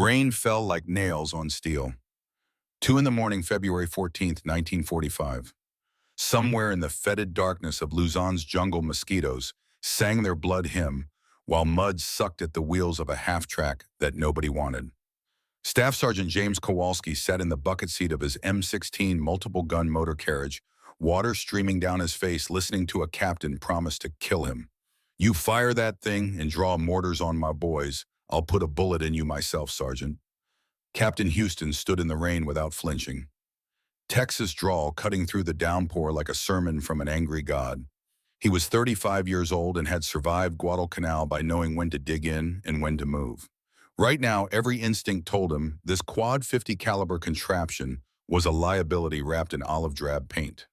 rain fell like nails on steel. 2 in the morning, February 14th, 1945. Somewhere in the fetid darkness of Luzon's jungle, mosquitoes sang their blood hymn while mud sucked at the wheels of a half-track that nobody wanted. Staff Sergeant James Kowalski sat in the bucket seat of his M16 multiple-gun motor carriage, water streaming down his face, listening to a captain promise to kill him. "You fire that thing and draw mortars on my boys. I'll put a bullet in you myself, Sergeant." Captain Houston stood in the rain without flinching. Texas drawl cutting through the downpour like a sermon from an angry God. He was 35 years old and had survived Guadalcanal by knowing when to dig in and when to move. Right now, every instinct told him this quad 50 caliber contraption was a liability wrapped in olive drab paint.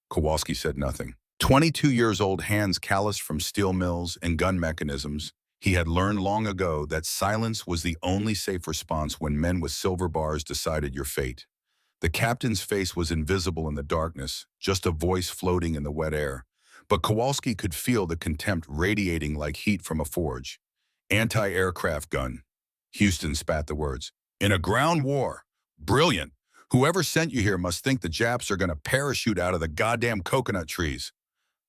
Kowalski said nothing. 22 years old, hands calloused from steel mills and gun mechanisms, he had learned long ago that silence was the only safe response when men with silver bars decided your fate. The captain's face was invisible in the darkness, just a voice floating in the wet air. But Kowalski could feel the contempt radiating like heat from a forge. "Anti-aircraft gun." Houston spat the words. "In a ground war. Brilliant. Whoever sent you here must think the Japs are going to parachute out of the goddamn coconut trees."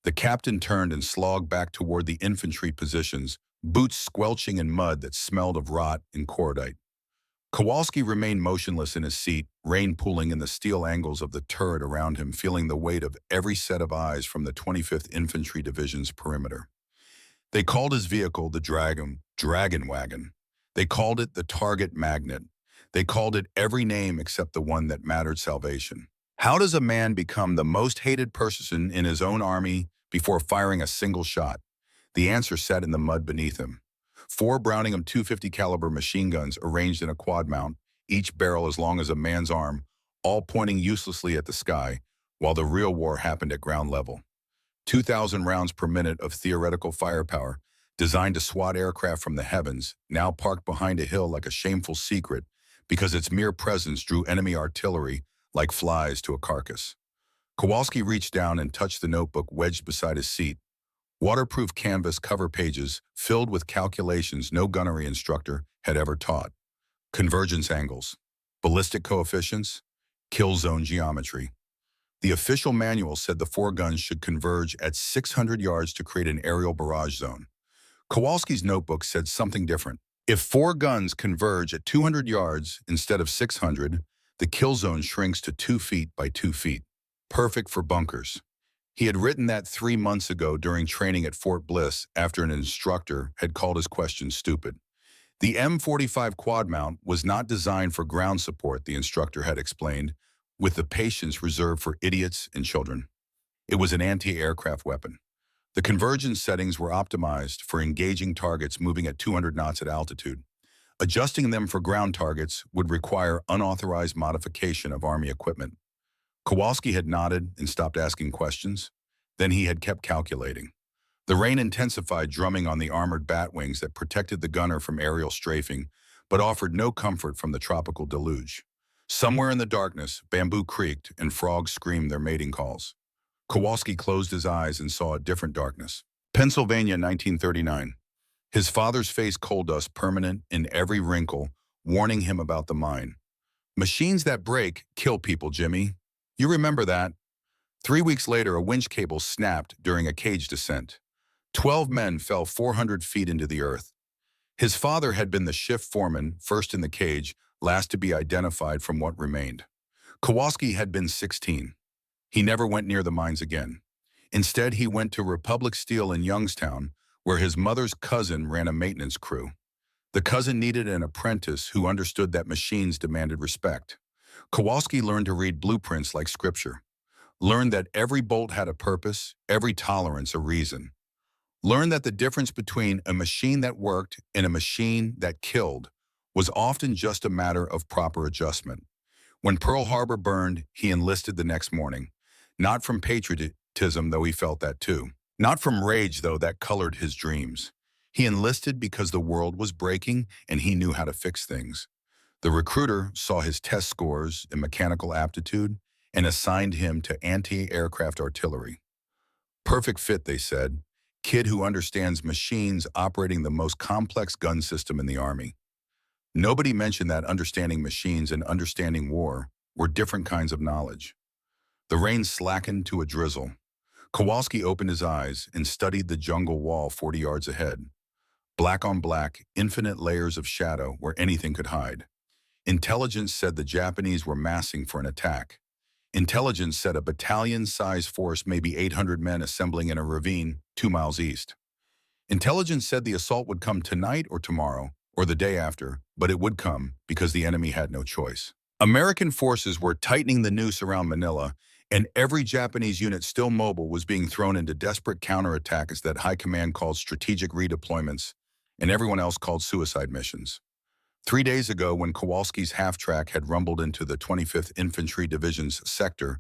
The captain turned and slogged back toward the infantry positions, boots squelching in mud that smelled of rot and cordite. Kowalski remained motionless in his seat, rain pooling in the steel angles of the turret around him, feeling the weight of every set of eyes from the 25th Infantry Division's perimeter. They called his vehicle the Dragon Wagon. They called it the Target Magnet. They called it every name except the one that mattered: salvation. How does a man become the most hated person in his own army before firing a single shot? The answer sat in the mud beneath him. 4 Browning .250 caliber machine guns arranged in a quad mount, each barrel as long as a man's arm, all pointing uselessly at the sky, while the real war happened at ground level. 2,000 rounds per minute of theoretical firepower, designed to swat aircraft from the heavens, now parked behind a hill like a shameful secret because its mere presence drew enemy artillery like flies to a carcass. Kowalski reached down and touched the notebook wedged beside his seat. Waterproof canvas cover pages filled with calculations no gunnery instructor had ever taught. Convergence angles, ballistic coefficients, kill zone geometry. The official manual said the 4 guns should converge at 600 yards to create an aerial barrage zone. Kowalski's notebook said something different. If 4 guns converge at 200 yards instead of 600, the kill zone shrinks to 2 feet by 2 feet. Perfect for bunkers. He had written that 3 months ago during training at Fort Bliss after an instructor had called his questions stupid. The M45 quad mount was not designed for ground support, the instructor had explained, with the patience reserved for idiots and children. It was an anti-aircraft weapon. The convergence settings were optimized for engaging targets moving at 200 knots at altitude. Adjusting them for ground targets would require unauthorized modification of Army equipment. Kowalski had nodded and stopped asking questions. Then he had kept calculating. The rain intensified, drumming on the armored bat wings that protected the gunner from aerial strafing, but offered no comfort from the tropical deluge. Somewhere in the darkness, bamboo creaked and frogs screamed their mating calls. Kowalski closed his eyes and saw a different darkness. Pennsylvania, 1939. His father's face, coal dust permanent in every wrinkle, warning him about the mine. "Machines that break kill people, Jimmy. You remember that." 3 weeks later, a winch cable snapped during a cage descent. 12 men fell 400 feet into the earth. His father had been the shift foreman, first in the cage, last to be identified from what remained. Kowalski had been 16. He never went near the mines again. Instead, he went to Republic Steel in Youngstown, where his mother's cousin ran a maintenance crew. The cousin needed an apprentice who understood that machines demanded respect. Kowalski learned to read blueprints like scripture. Learned that every bolt had a purpose, every tolerance a reason. Learned that the difference between a machine that worked and a machine that killed was often just a matter of proper adjustment. When Pearl Harbor burned, he enlisted the next morning. Not from patriotism, though he felt that too. Not from rage, though that colored his dreams. He enlisted because the world was breaking and he knew how to fix things. The recruiter saw his test scores and mechanical aptitude and assigned him to anti-aircraft artillery. Perfect fit, they said. Kid who understands machines operating the most complex gun system in the Army. Nobody mentioned that understanding machines and understanding war were different kinds of knowledge. The rain slackened to a drizzle. Kowalski opened his eyes and studied the jungle wall 40 yards ahead. Black on black, infinite layers of shadow where anything could hide. Intelligence said the Japanese were massing for an attack. Intelligence said a battalion-sized force, maybe 800 men assembling in a ravine 2 miles east. Intelligence said the assault would come tonight or tomorrow, or the day after, but it would come because the enemy had no choice. American forces were tightening the noose around Manila, and every Japanese unit still mobile was being thrown into desperate counterattacks that High Command called strategic redeployments, and everyone else called suicide missions. 3 days ago, when Kowalski's half-track had rumbled into the 25th Infantry Division's sector,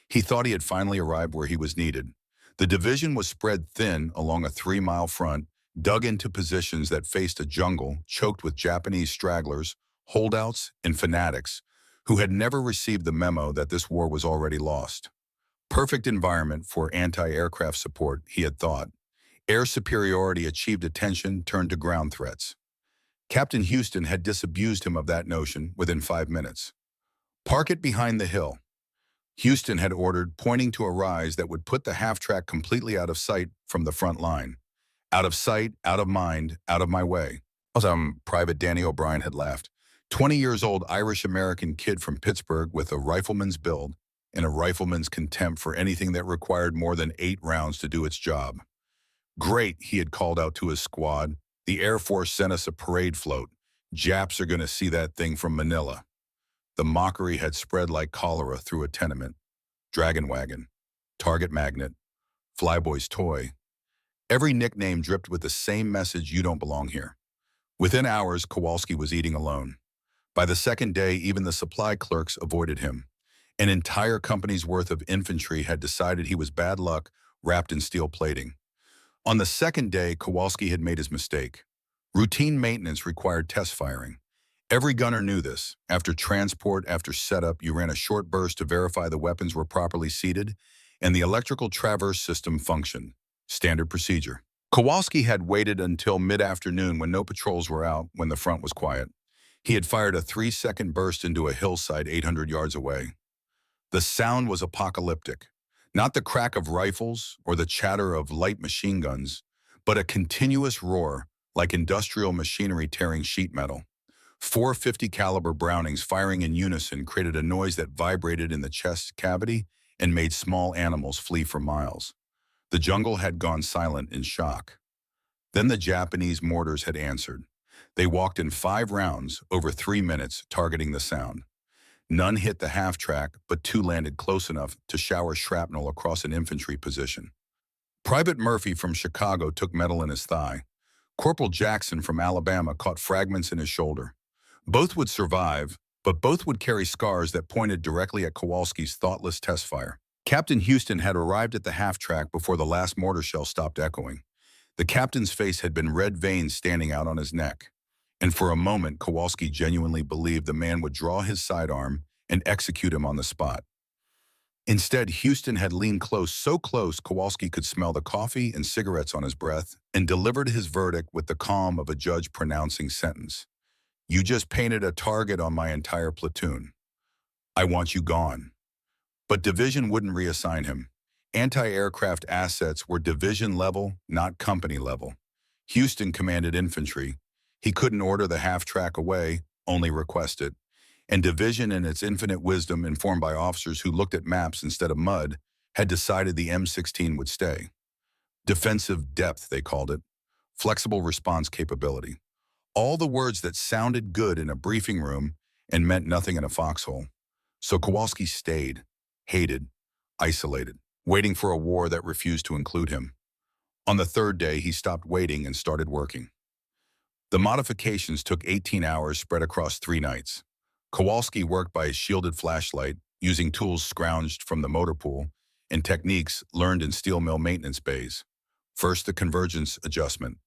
he thought he had finally arrived where he was needed. The division was spread thin along a 3-mile front, dug into positions that faced a jungle choked with Japanese stragglers, holdouts, and fanatics who had never received the memo that this war was already lost. Perfect environment for anti-aircraft support, he had thought. Air superiority achieved attention turned to ground threats. Captain Houston had disabused him of that notion within 5 minutes. Park it behind the hill. Houston had ordered, pointing to a rise that would put the half-track completely out of sight from the front line. Out of sight, out of mind, out of my way. Private Danny O'Brien had laughed. 20 years old Irish-American kid from Pittsburgh with a rifleman's build and a rifleman's contempt for anything that required more than 8 rounds to do its job. Great, he had called out to his squad. The Air Force sent us a parade float. Japs are going to see that thing from Manila. The mockery had spread like cholera through a tenement. Dragon Wagon, Target Magnet, Flyboy's Toy. Every nickname dripped with the same message: you don't belong here. Within hours, Kowalski was eating alone. By the second day, even the supply clerks avoided him. An entire company's worth of infantry had decided he was bad luck, wrapped in steel plating. On the second day, Kowalski had made his mistake. Routine maintenance required test firing. Every gunner knew this. After transport, after setup, you ran a short burst to verify the weapons were properly seated and the electrical traverse system functioned. Standard procedure. Kowalski had waited until mid-afternoon when no patrols were out, when the front was quiet. He had fired a 3-second burst into a hillside 800 yards away. The sound was apocalyptic. Not the crack of rifles or the chatter of light machine guns, but a continuous roar like industrial machinery tearing sheet metal. 450 caliber Brownings firing in unison created a noise that vibrated in the chest cavity and made small animals flee for miles. The jungle had gone silent in shock. Then the Japanese mortars had answered. They walked in 5 rounds over 3 minutes, targeting the sound. None hit the half-track, but 2 landed close enough to shower shrapnel across an infantry position. Private Murphy from Chicago took metal in his thigh. Corporal Jackson from Alabama caught fragments in his shoulder. Both would survive, but both would carry scars that pointed directly at Kowalski's thoughtless test fire. Captain Houston had arrived at the half-track before the last mortar shell stopped echoing. The captain's face had been red veins standing out on his neck. And for a moment, Kowalski genuinely believed the man would draw his sidearm and execute him on the spot. Instead, Houston had leaned close, so close Kowalski could smell the coffee and cigarettes on his breath, and delivered his verdict with the calm of a judge pronouncing sentence. You just painted a target on my entire platoon. I want you gone. But division wouldn't reassign him. Anti-aircraft assets were division level, not company level. Houston commanded infantry. He couldn't order the half-track away, only request it. And division, in its infinite wisdom, informed by officers who looked at maps instead of mud, had decided the M16 would stay. Defensive depth, they called it. Flexible response capability. All the words that sounded good in a briefing room and meant nothing in a foxhole. So Kowalski stayed, hated, isolated, waiting for a war that refused to include him. On the 3rd day, he stopped waiting and started working. The modifications took 18 hours spread across 3 nights. Kowalski worked by a shielded flashlight, using tools scrounged from the motor pool and techniques learned in steel mill maintenance bays. First, the convergence adjustment.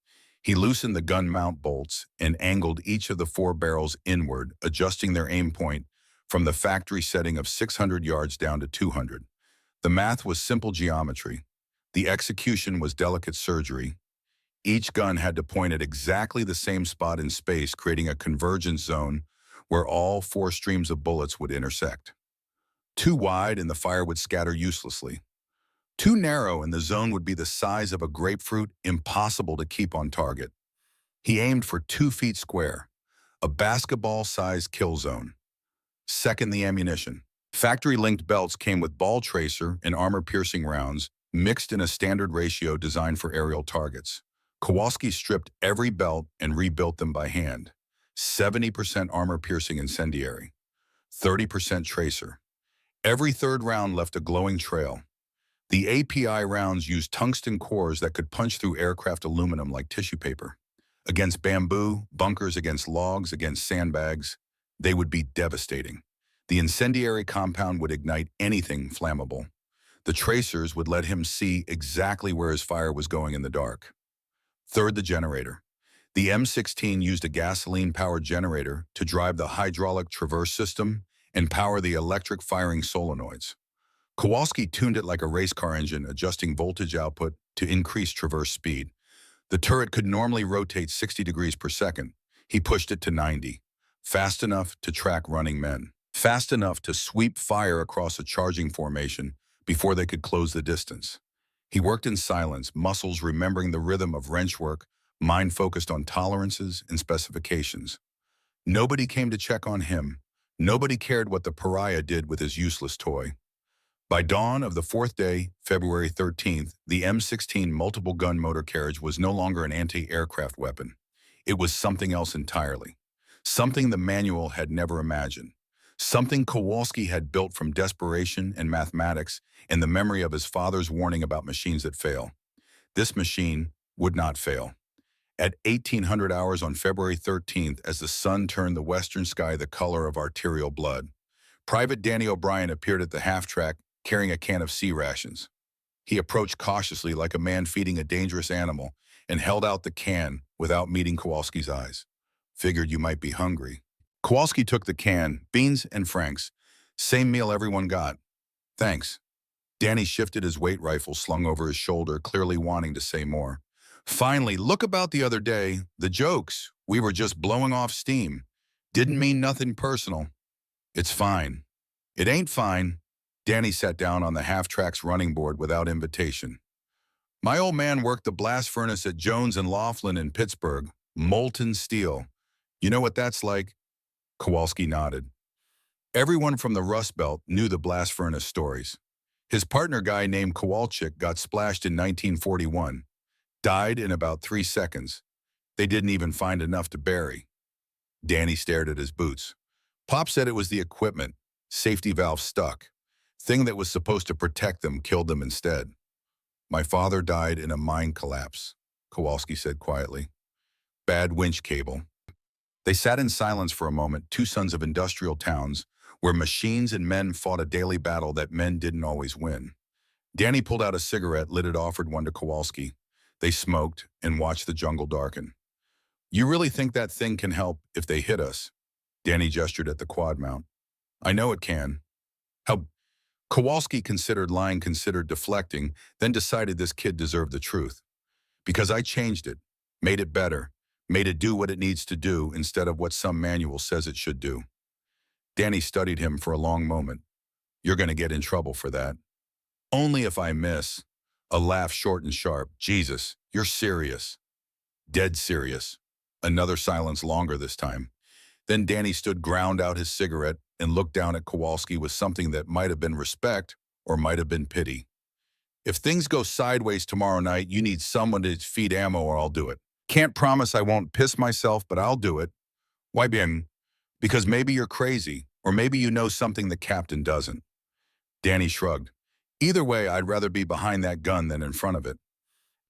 He loosened the gun mount bolts and angled each of the 4 barrels inward, adjusting their aim point from the factory setting of 600 yards down to 200. The math was simple geometry. The execution was delicate surgery. Each gun had to point at exactly the same spot in space, creating a convergence zone where all four streams of bullets would intersect. Too wide and the fire would scatter uselessly. Too narrow and the zone would be the size of a grapefruit, impossible to keep on target. He aimed for 2 feet square, a basketball-sized kill zone. Second, the ammunition. Factory-linked belts came with ball tracer and armor-piercing rounds, mixed in a standard ratio designed for aerial targets. Kowalski stripped every belt and rebuilt them by hand. 70% armor-piercing incendiary, 30% tracer. Every third round left a glowing trail. The API rounds used tungsten cores that could punch through aircraft aluminum like tissue paper. Against bamboo, bunkers, against logs, against sandbags, they would be devastating. The incendiary compound would ignite anything flammable. The tracers would let him see exactly where his fire was going in the dark. Third, the generator. The M16 used a gasoline-powered generator to drive the hydraulic traverse system and power the electric firing solenoids. Kowalski tuned it like a race car engine, adjusting voltage output to increase traverse speed. The turret could normally rotate 60 degrees per second. He pushed it to 90, fast enough to track running men, fast enough to sweep fire across a charging formation before they could close the distance. He worked in silence, muscles remembering the rhythm of wrench work, mind focused on tolerances and specifications. Nobody came to check on him. Nobody cared what the pariah did with his useless toy. By dawn of the fourth day, February 13th, the M16 multiple gun motor carriage was no longer an anti-aircraft weapon. It was something else entirely. Something the manual had never imagined. Something Kowalski had built from desperation and mathematics and the memory of his father's warning about machines that fail. This machine would not fail. At 1800 hours on February 13th, as the sun turned the western sky the color of arterial blood, Private Danny O'Brien appeared at the half-track carrying a can of sea rations. He approached cautiously like a man feeding a dangerous animal and held out the can without meeting Kowalski's eyes. Figured you might be hungry. Kowalski took the can, beans and franks. Same meal everyone got. Thanks. Danny shifted his weight rifle slung over his shoulder, clearly wanting to say more. Finally, look about the other day. The jokes. We were just blowing off steam. Didn't mean nothing personal. It's fine. It ain't fine. Danny sat down on the half-track's running board without invitation. My old man worked the blast furnace at Jones and Laughlin in Pittsburgh. Molten steel. You know what that's like? Kowalski nodded. Everyone from the Rust Belt knew the blast furnace stories. His partner guy named Kowalczyk got splashed in 1941. Died in about 3 seconds. They didn't even find enough to bury. Danny stared at his boots. Pop said it was the equipment. Safety valve stuck. Thing that was supposed to protect them killed them instead. My father died in a mine collapse, Kowalski said quietly. Bad winch cable. They sat in silence for a moment, two sons of industrial towns, where machines and men fought a daily battle that men didn't always win. Danny pulled out a cigarette, lit it, offered one to Kowalski. They smoked and watched the jungle darken. You really think that thing can help if they hit us? Danny gestured at the quad mount. I know it can. How? Kowalski considered lying, considered deflecting, then decided this kid deserved the truth. Because I changed it, made it better, made it do what it needs to do instead of what some manual says it should do. Danny studied him for a long moment. You're going to get in trouble for that. Only if I miss. A laugh short and sharp. Jesus, you're serious. Dead serious. Another silence, longer this time. Then Danny stood, ground out his cigarette, and looked down at Kowalski with something that might have been respect or might have been pity. If things go sideways tomorrow night, you need someone to feed ammo or I'll do it. Can't promise I won't piss myself, but I'll do it. Why bien? Because maybe you're crazy, or maybe you know something the captain doesn't. Danny shrugged. Either way, I'd rather be behind that gun than in front of it.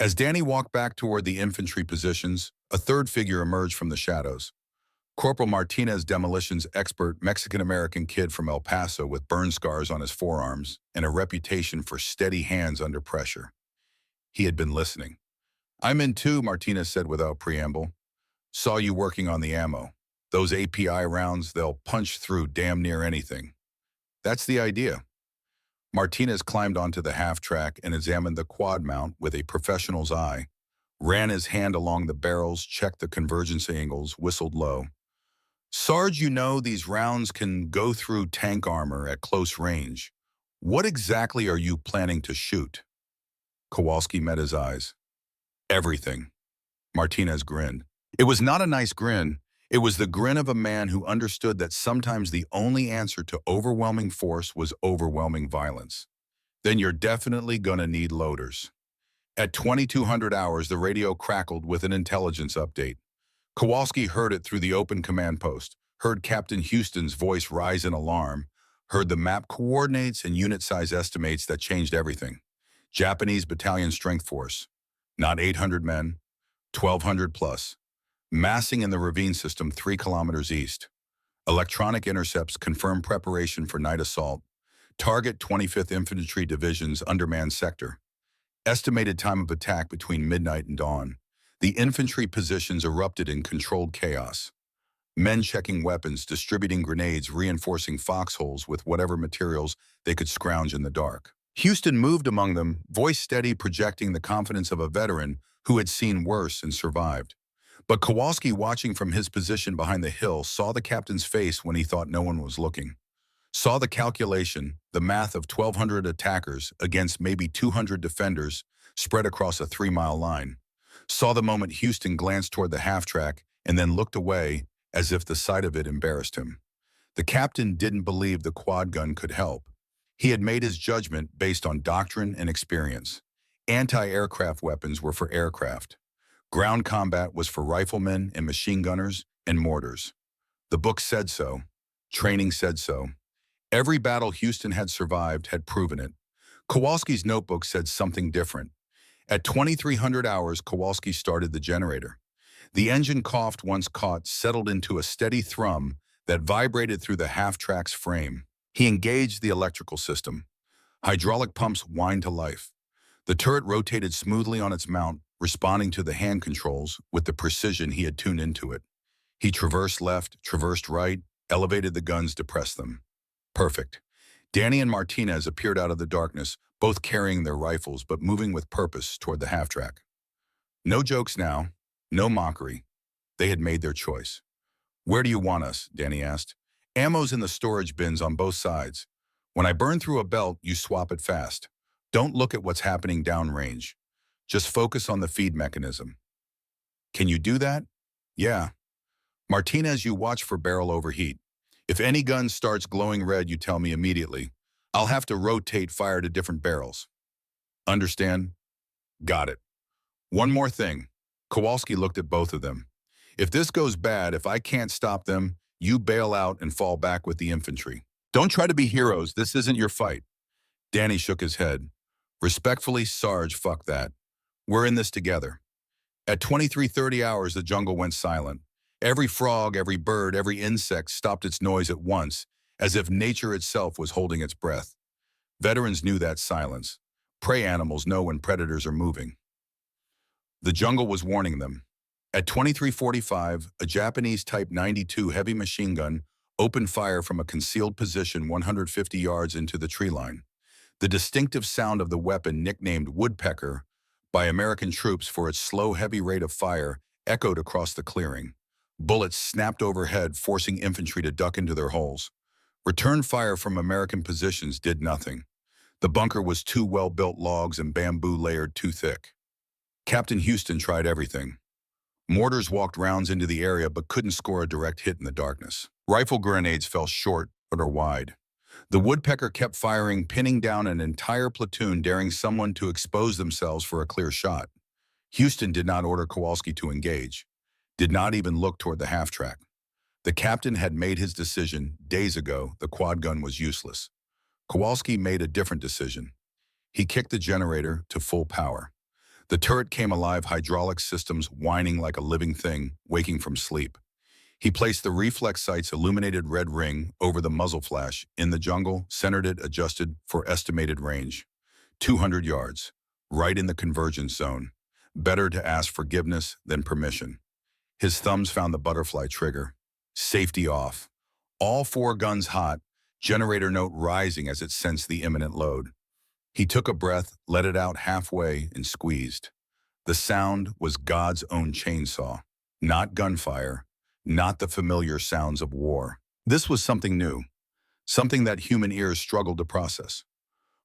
As Danny walked back toward the infantry positions, a third figure emerged from the shadows. Corporal Martinez, demolitions expert, Mexican-American kid from El Paso with burn scars on his forearms and a reputation for steady hands under pressure. He had been listening. I'm in too, Martinez said without preamble. Saw you working on the ammo. Those API rounds, they'll punch through damn near anything. That's the idea. Martinez climbed onto the half-track and examined the quad mount with a professional's eye. ran his hand along the barrels, checked the convergence angles, whistled low. Sarge, you know these rounds can go through tank armor at close range. What exactly are you planning to shoot? Kowalski met his eyes. Everything. Martinez grinned. It was not a nice grin. It was the grin of a man who understood that sometimes the only answer to overwhelming force was overwhelming violence. Then you're definitely gonna need loaders. At 2200 hours, the radio crackled with an intelligence update. Kowalski heard it through the open command post, heard Captain Houston's voice rise in alarm, heard the map coordinates and unit size estimates that changed everything. Japanese battalion strength force. Not 800 men, 1,200 plus. Massing in the ravine system 3 kilometers east. Electronic intercepts confirm preparation for night assault. Target 25th Infantry Division's undermanned sector. Estimated time of attack between midnight and dawn. The infantry positions erupted in controlled chaos. Men checking weapons, distributing grenades, reinforcing foxholes with whatever materials they could scrounge in the dark. Houston moved among them, voice steady, projecting the confidence of a veteran who had seen worse and survived. But Kowalski, watching from his position behind the hill, saw the captain's face when he thought no one was looking. Saw the calculation, the math of 1,200 attackers against maybe 200 defenders spread across a 3-mile line. Saw the moment Houston glanced toward the half-track and then looked away as if the sight of it embarrassed him. The captain didn't believe the quad gun could help. He had made his judgment based on doctrine and experience. Anti-aircraft weapons were for aircraft. Ground combat was for riflemen and machine gunners and mortars. The book said so. Training said so. Every battle Houston had survived had proven it. Kowalski's notebook said something different. At 2300 hours, Kowalski started the generator. The engine coughed once caught, settled into a steady thrum that vibrated through the half-track's frame. He engaged the electrical system. Hydraulic pumps whined to life. The turret rotated smoothly on its mount, responding to the hand controls with the precision he had tuned into it. He traversed left, traversed right, elevated the guns, depressed them. Perfect. Danny and Martinez appeared out of the darkness, both carrying their rifles but moving with purpose toward the half-track. No jokes now, no mockery. They had made their choice. "Where do you want us?" Danny asked. "Ammo's in the storage bins on both sides. When I burn through a belt, you swap it fast. Don't look at what's happening downrange. Just focus on the feed mechanism." "Can you do that?" "Yeah." "Martinez, you watch for barrel overheat. If any gun starts glowing red, you tell me immediately. I'll have to rotate fire to different barrels." "Understand?" "Got it." "One more thing." Kowalski looked at both of them. "If this goes bad, if I can't stop them, you bail out and fall back with the infantry. Don't try to be heroes. This isn't your fight." Danny shook his head. "Respectfully, Sarge, fuck that. We're in this together." At 2330 hours, the jungle went silent. Every frog, every bird, every insect stopped its noise at once, as if nature itself was holding its breath. Veterans knew that silence. Prey animals know when predators are moving. The jungle was warning them. At 2345, a Japanese Type 92 heavy machine gun opened fire from a concealed position 150 yards into the tree line. The distinctive sound of the weapon, nicknamed Woodpecker by American troops for its slow, heavy rate of fire, echoed across the clearing. Bullets snapped overhead, forcing infantry to duck into their holes. Return fire from American positions did nothing. The bunker was two well-built logs and bamboo layered too thick. Captain Houston tried everything. Mortars walked rounds into the area but couldn't score a direct hit in the darkness. Rifle grenades fell short or wide. The Woodpecker kept firing, pinning down an entire platoon, daring someone to expose themselves for a clear shot. Houston did not order Kowalski to engage, did not even look toward the half-track. The captain had made his decision days ago. The quad gun was useless. Kowalski made a different decision. He kicked the generator to full power. The turret came alive, hydraulic systems whining like a living thing, waking from sleep. He placed the reflex sight's illuminated red ring over the muzzle flash in the jungle, centered it, adjusted for estimated range. 200 yards, right in the convergence zone. Better to ask forgiveness than permission. His thumbs found the butterfly trigger. Safety off. All 4 guns hot, generator note rising as it sensed the imminent load. He took a breath, let it out halfway, and squeezed. The sound was God's own chainsaw, not gunfire, not the familiar sounds of war. This was something new, something that human ears struggled to process.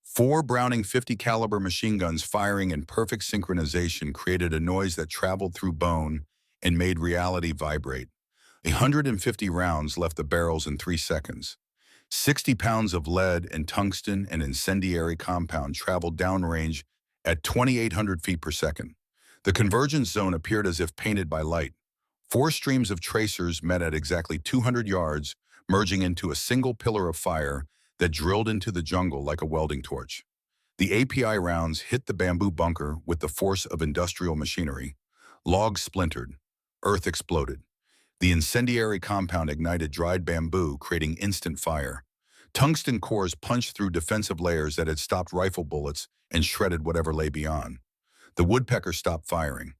Four Browning 50 caliber machine guns firing in perfect synchronization created a noise that traveled through bone and made reality vibrate. 150 rounds left the barrels in 3 seconds. 60 pounds of lead and tungsten and incendiary compound traveled downrange at 2,800 feet per second. The convergence zone appeared as if painted by light. Four streams of tracers met at exactly 200 yards, merging into a single pillar of fire that drilled into the jungle like a welding torch. The API rounds hit the bamboo bunker with the force of industrial machinery. Logs splintered. Earth exploded. The incendiary compound ignited dried bamboo, creating instant fire. Tungsten cores punched through defensive layers that had stopped rifle bullets and shredded whatever lay beyond. The woodpecker stopped firing.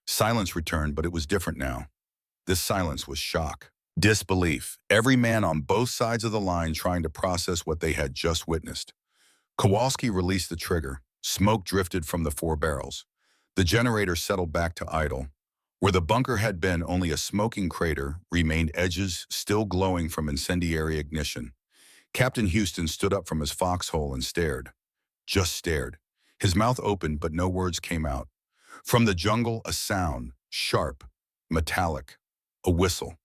Silence returned, but it was different now. This silence was shock. Disbelief. Every man on both sides of the line trying to process what they had just witnessed. Kowalski released the trigger. Smoke drifted from the 4 barrels. The generator settled back to idle. Where the bunker had been only a smoking crater, remained edges still glowing from incendiary ignition. Captain Houston stood up from his foxhole and stared. Just stared. His mouth opened, but no words came out. From the jungle, a sound, sharp, metallic, a whistle.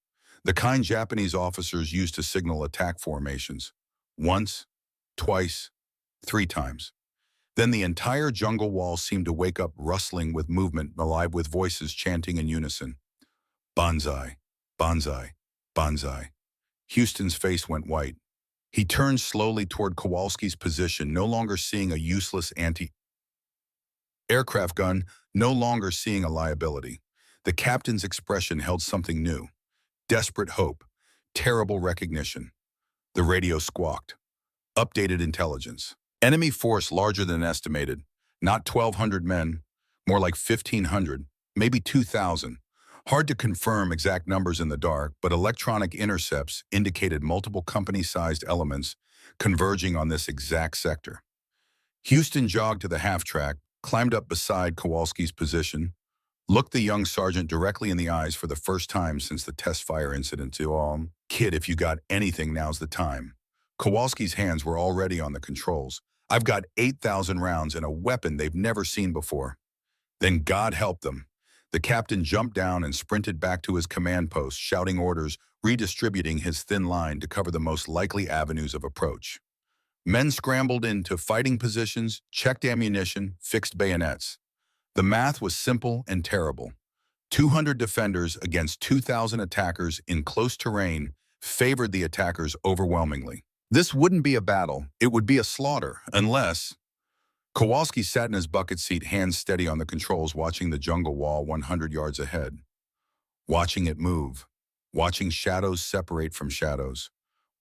The kind Japanese officers used to signal attack formations. Once, twice, 3 times. Then the entire jungle wall seemed to wake up, rustling with movement, alive with voices chanting in unison. Banzai, banzai, banzai. Houston's face went white. He turned slowly toward Kowalski's position, no longer seeing a useless anti-aircraft gun, no longer seeing a liability. The captain's expression held something new. Desperate hope, terrible recognition. The radio squawked. Updated intelligence. Enemy force larger than estimated. Not 1,200 men, more like 1,500, maybe 2,000. Hard to confirm exact numbers in the dark, but electronic intercepts indicated multiple company-sized elements converging on this exact sector. Houston jogged to the half-track, climbed up beside Kowalski's position, looked the young sergeant directly in the eyes for the first time since the test fire incident. Kid, if you got anything, now's the time. Kowalski's hands were already on the controls. I've got 8,000 rounds and a weapon they've never seen before. Then God help them. The captain jumped down and sprinted back to his command post, shouting orders, redistributing his thin line to cover the most likely avenues of approach. Men scrambled into fighting positions, checked ammunition, fixed bayonets. The math was simple and terrible. 200 defenders against 2,000 attackers in close terrain favored the attackers overwhelmingly. This wouldn't be a battle, it would be a slaughter, unless... Kowalski sat in his bucket seat, hands steady on the controls, watching the jungle wall 100 yards ahead. Watching it move. Watching shadows separate from shadows.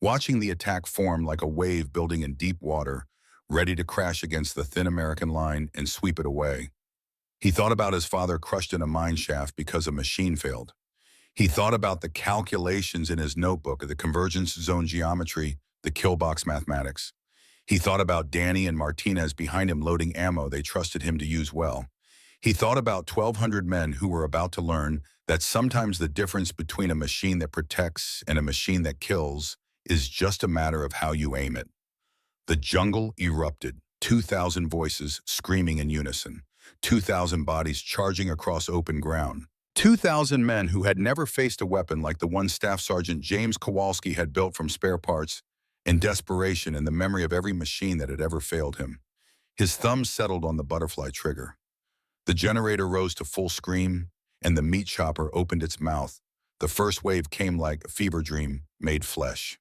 Watching the attack form like a wave building in deep water, ready to crash against the thin American line and sweep it away. He thought about his father crushed in a mine shaft because a machine failed. He thought about the calculations in his notebook of the convergence zone geometry, the kill box mathematics. He thought about Danny and Martinez behind him loading ammo they trusted him to use well. He thought about 1,200 men who were about to learn that sometimes the difference between a machine that protects and a machine that kills is just a matter of how you aim it. The jungle erupted, 2,000 voices screaming in unison, 2,000 bodies charging across open ground, 2,000 men who had never faced a weapon like the one Staff Sergeant James Kowalski had built from spare parts, in desperation and the memory of every machine that had ever failed him. His thumb settled on the butterfly trigger. The generator rose to full scream, and the meat chopper opened its mouth. The first wave came like a fever dream made flesh.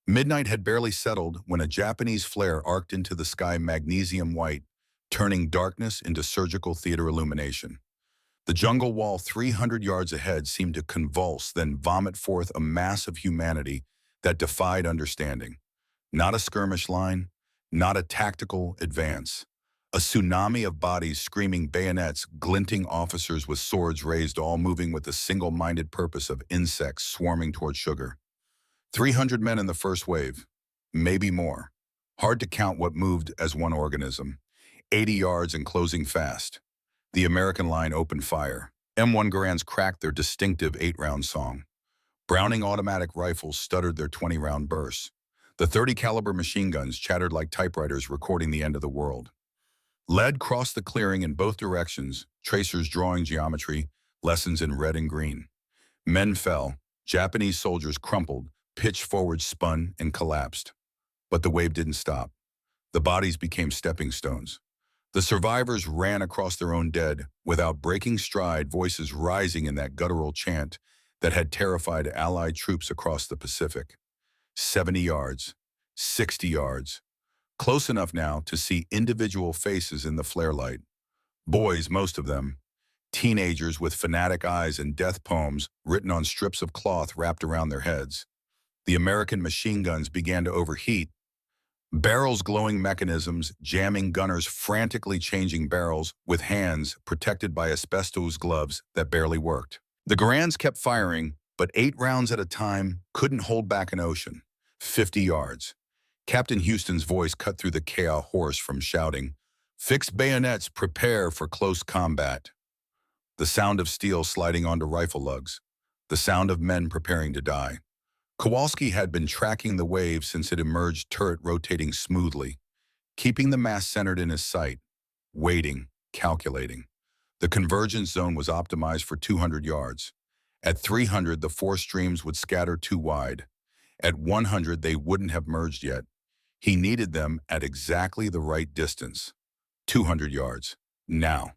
Midnight had barely settled when a Japanese flare arced into the sky magnesium white, turning darkness into surgical theater illumination. The jungle wall 300 yards ahead seemed to convulse, then vomit forth a mass of humanity that defied understanding. Not a skirmish line, not a tactical advance. A tsunami of bodies screaming, bayonets, glinting officers with swords raised, all moving with the single-minded purpose of insects swarming toward sugar. 300 men in the first wave, maybe more. Hard to count what moved as one organism. 80 yards and closing fast. The American line opened fire. M1 Garands cracked their distinctive 8-round song. Browning automatic rifles stuttered their 20-round bursts. The 30 caliber machine guns chattered like typewriters recording the end of the world. Lead crossed the clearing in both directions, tracers drawing geometry, lessons in red and green. Men fell. Japanese soldiers crumpled, pitched forward, spun, and collapsed. But the wave didn't stop. The bodies became stepping stones. The survivors ran across their own dead, without breaking stride, voices rising in that guttural chant that had terrified Allied troops across the Pacific. 70 yards, 60 yards, close enough now to see individual faces in the flare light. Boys, most of them. Teenagers with fanatic eyes and death poems written on strips of cloth wrapped around their heads. The American machine guns began to overheat. Barrels glowing mechanisms, jamming gunners frantically changing barrels with hands protected by asbestos gloves that barely worked. The Garands kept firing, but 8 rounds at a time couldn't hold back an ocean. 50 yards. Captain Houston's voice cut through the chaos hoarse from shouting, "Fix bayonets, prepare for close combat." The sound of steel sliding onto rifle lugs. The sound of men preparing to die. Kowalski had been tracking the wave since it emerged, turret rotating smoothly, keeping the mass centered in his sight, waiting, calculating. The convergence zone was optimized for 200 yards. At 300, the 4 streams would scatter too wide. At 100, they wouldn't have merged yet. He needed them at exactly the right distance. 200 yards. Now.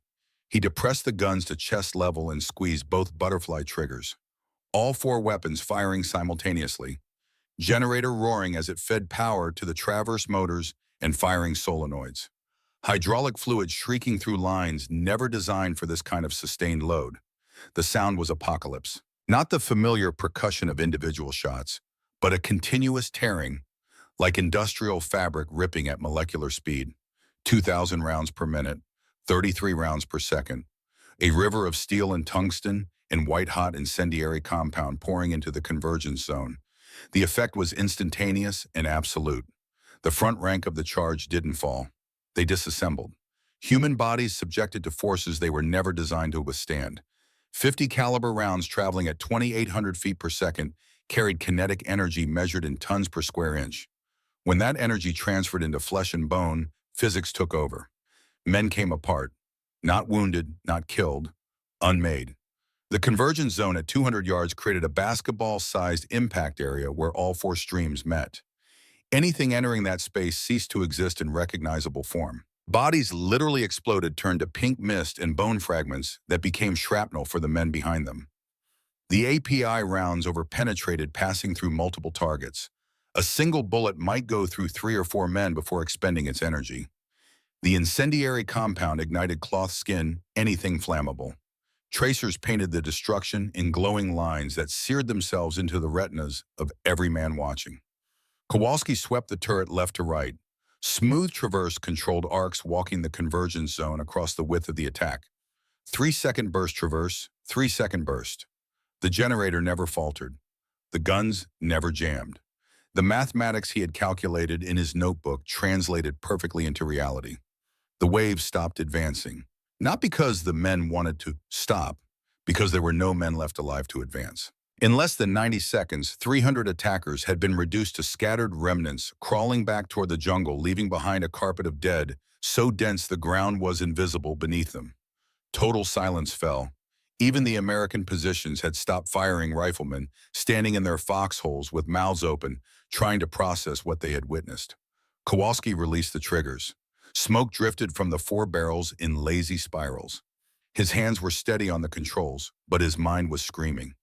He depressed the guns to chest level and squeezed both butterfly triggers. All 4 weapons firing simultaneously. Generator roaring as it fed power to the traverse motors and firing solenoids. Hydraulic fluid shrieking through lines never designed for this kind of sustained load. The sound was apocalypse. Not the familiar percussion of individual shots, but a continuous tearing, like industrial fabric ripping at molecular speed. 2,000 rounds per minute, 33 rounds per second. A river of steel and tungsten and white-hot incendiary compound pouring into the convergence zone. The effect was instantaneous and absolute. The front rank of the charge didn't fall. They disassembled. Human bodies subjected to forces they were never designed to withstand. 50 caliber rounds traveling at 2,800 feet per second carried kinetic energy measured in tons per square inch. When that energy transferred into flesh and bone, physics took over. Men came apart. Not wounded, not killed, unmade. The convergence zone at 200 yards created a basketball-sized impact area where all 4 streams met. Anything entering that space ceased to exist in recognizable form. Bodies literally exploded, turned to pink mist and bone fragments that became shrapnel for the men behind them. The API rounds overpenetrated, passing through multiple targets. A single bullet might go through 3 or 4 men before expending its energy. The incendiary compound ignited cloth, skin, anything flammable. Tracers painted the destruction in glowing lines that seared themselves into the retinas of every man watching. Kowalski swept the turret left to right. Smooth traverse controlled arcs walking the convergence zone across the width of the attack. 3-second burst traverse, 3-second burst. The generator never faltered. The guns never jammed. The mathematics he had calculated in his notebook translated perfectly into reality. The wave stopped advancing. Not because the men wanted to stop, because there were no men left alive to advance. In less than 90 seconds, 300 attackers had been reduced to scattered remnants, crawling back toward the jungle, leaving behind a carpet of dead, so dense the ground was invisible beneath them. Total silence fell. Even the American positions had stopped firing, riflemen standing in their foxholes with mouths open, trying to process what they had witnessed. Kowalski released the triggers. Smoke drifted from the 4 barrels in lazy spirals. His hands were steady on the controls, but his mind was screaming.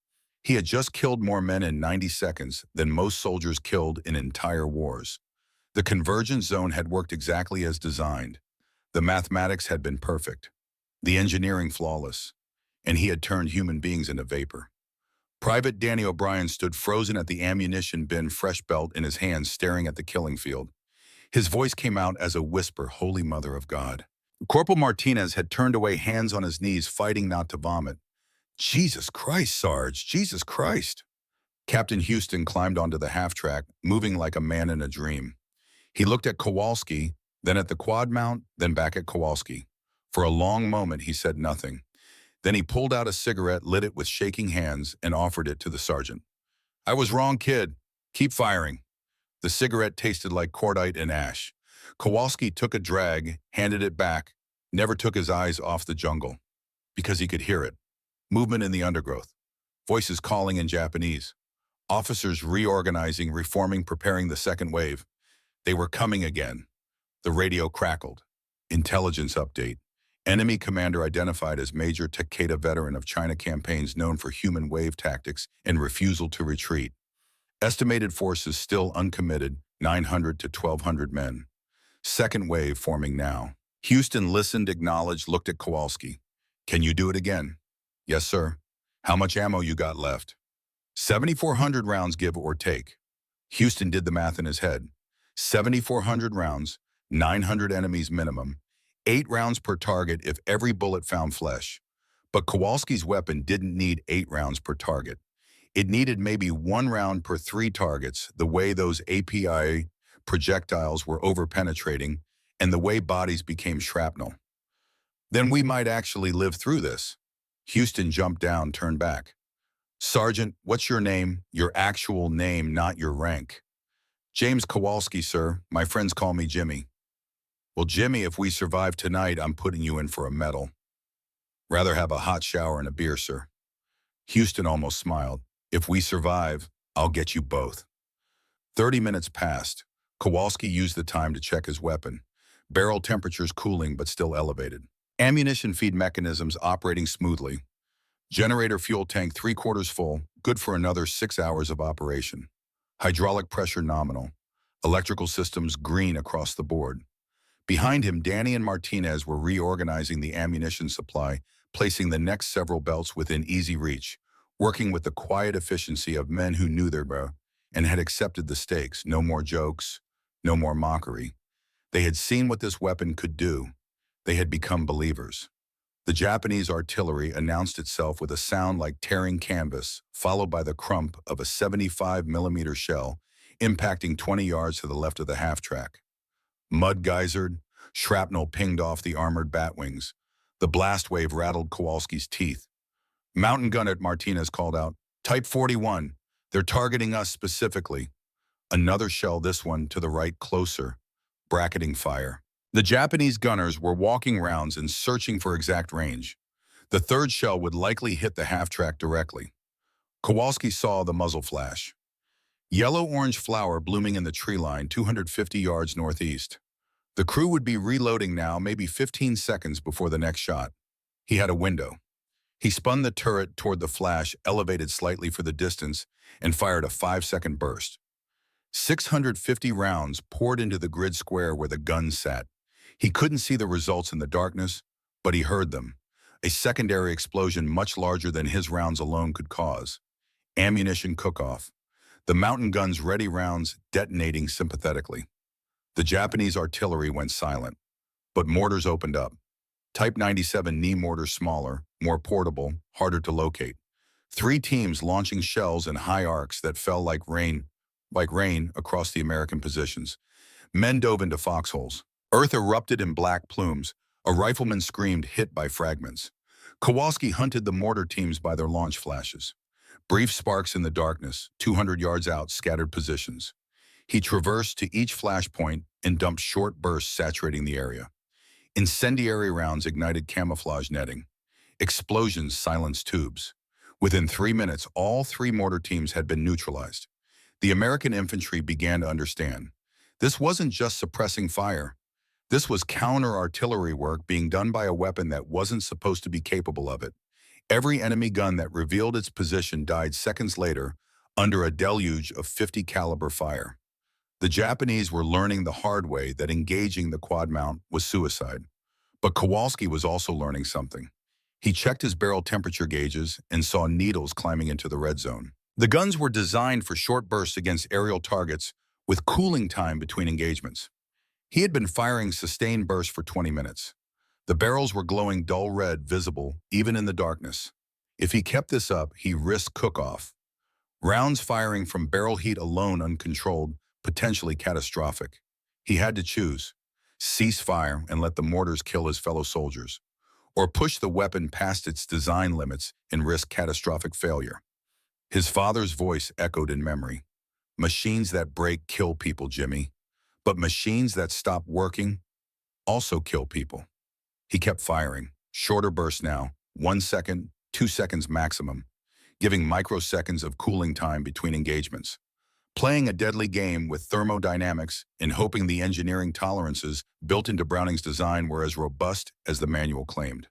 He had just killed more men in 90 seconds than most soldiers killed in entire wars. The convergence zone had worked exactly as designed. The mathematics had been perfect. The engineering flawless. And he had turned human beings into vapor. Private Danny O'Brien stood frozen at the ammunition bin, fresh belt in his hands, staring at the killing field. His voice came out as a whisper, "Holy Mother of God." Corporal Martinez had turned away, hands on his knees, fighting not to vomit. "Jesus Christ, Sarge, Jesus Christ." Captain Houston climbed onto the half-track, moving like a man in a dream. He looked at Kowalski, then at the quad mount, then back at Kowalski. For a long moment, he said nothing. Then he pulled out a cigarette, lit it with shaking hands, and offered it to the sergeant. "I was wrong, kid. Keep firing." The cigarette tasted like cordite and ash. Kowalski took a drag, handed it back, never took his eyes off the jungle, because he could hear it. Movement in the undergrowth. Voices calling in Japanese. Officers reorganizing, reforming, preparing the second wave. They were coming again. The radio crackled. Intelligence update. Enemy commander identified as Major Takeda, veteran of China campaigns known for human wave tactics and refusal to retreat. Estimated forces still uncommitted, 900 to 1,200 men. Second wave forming now. Houston listened, acknowledged, looked at Kowalski. "Can you do it again?" "Yes, sir." "How much ammo you got left?" 7,400 rounds, give or take. Houston did the math in his head. 7,400 rounds, 900 enemies minimum, 8 rounds per target if every bullet found flesh. But Kowalski's weapon didn't need 8 rounds per target. It needed maybe 1 round per 3 targets, the way those API projectiles were over-penetrating and the way bodies became shrapnel. "Then we might actually live through this." Houston jumped down, turned back. "Sergeant, what's your name? Your actual name, not your rank." "James Kowalski, sir. My friends call me Jimmy." "Well, Jimmy, if we survive tonight, I'm putting you in for a medal." "Rather have a hot shower and a beer, sir." Houston almost smiled. "If we survive, I'll get you both." 30 minutes passed. Kowalski used the time to check his weapon. Barrel temperatures cooling but still elevated. Ammunition feed mechanisms operating smoothly. Generator fuel tank 3/4 full, good for another 6 hours of operation. Hydraulic pressure nominal. Electrical systems green across the board. Behind him, Danny and Martinez were reorganizing the ammunition supply, placing the next several belts within easy reach, working with the quiet efficiency of men who knew their bro and had accepted the stakes. No more jokes, no more mockery. They had seen what this weapon could do. They had become believers. The Japanese artillery announced itself with a sound like tearing canvas, followed by the crump of a 75mm shell, impacting 20 yards to the left of the half-track. Mud geysered, shrapnel pinged off the armored batwings. The blast wave rattled Kowalski's teeth. "Mountain gunner," Martinez called out. "Type 41. They're targeting us specifically." Another shell, this one to the right, closer, bracketing fire. The Japanese gunners were walking rounds and searching for exact range. The third shell would likely hit the half-track directly. Kowalski saw the muzzle flash. Yellow-orange flower blooming in the tree line 250 yards northeast. The crew would be reloading now, maybe 15 seconds before the next shot. He had a window. He spun the turret toward the flash, elevated slightly for the distance, and fired a 5-second burst. 650 rounds poured into the grid square where the gun sat. He couldn't see the results in the darkness, but he heard them. A secondary explosion much larger than his rounds alone could cause. Ammunition cook-off. The mountain gun's ready rounds detonating sympathetically. The Japanese artillery went silent, but mortars opened up. Type 97 knee mortars, smaller, more portable, harder to locate. 3 teams launching shells in high arcs that fell like rain across the American positions. Men dove into foxholes. Earth erupted in black plumes. A rifleman screamed, hit by fragments. Kowalski hunted the mortar teams by their launch flashes. Brief sparks in the darkness, 200 yards out, scattered positions. He traversed to each flashpoint and dumped short bursts saturating the area. Incendiary rounds ignited camouflage netting. Explosions silenced tubes. Within 3 minutes, all 3 mortar teams had been neutralized. The American infantry began to understand. This wasn't just suppressing fire. This was counter-artillery work being done by a weapon that wasn't supposed to be capable of it. Every enemy gun that revealed its position died seconds later under a deluge of .50 caliber fire. The Japanese were learning the hard way that engaging the quad mount was suicide. But Kowalski was also learning something. He checked his barrel temperature gauges and saw needles climbing into the red zone. The guns were designed for short bursts against aerial targets with cooling time between engagements. He had been firing sustained bursts for 20 minutes. The barrels were glowing dull red, visible even in the darkness. If he kept this up, he risked cook-off. Rounds firing from barrel heat alone uncontrolled, potentially catastrophic. He had to choose: cease fire and let the mortars kill his fellow soldiers, or push the weapon past its design limits and risk catastrophic failure. His father's voice echoed in memory. Machines that break kill people, Jimmy. But machines that stop working also kill people. He kept firing, shorter bursts now, 1 second, 2 seconds maximum, giving microseconds of cooling time between engagements. Playing a deadly game with thermodynamics and hoping the engineering tolerances built into Browning's design were as robust as the manual claimed.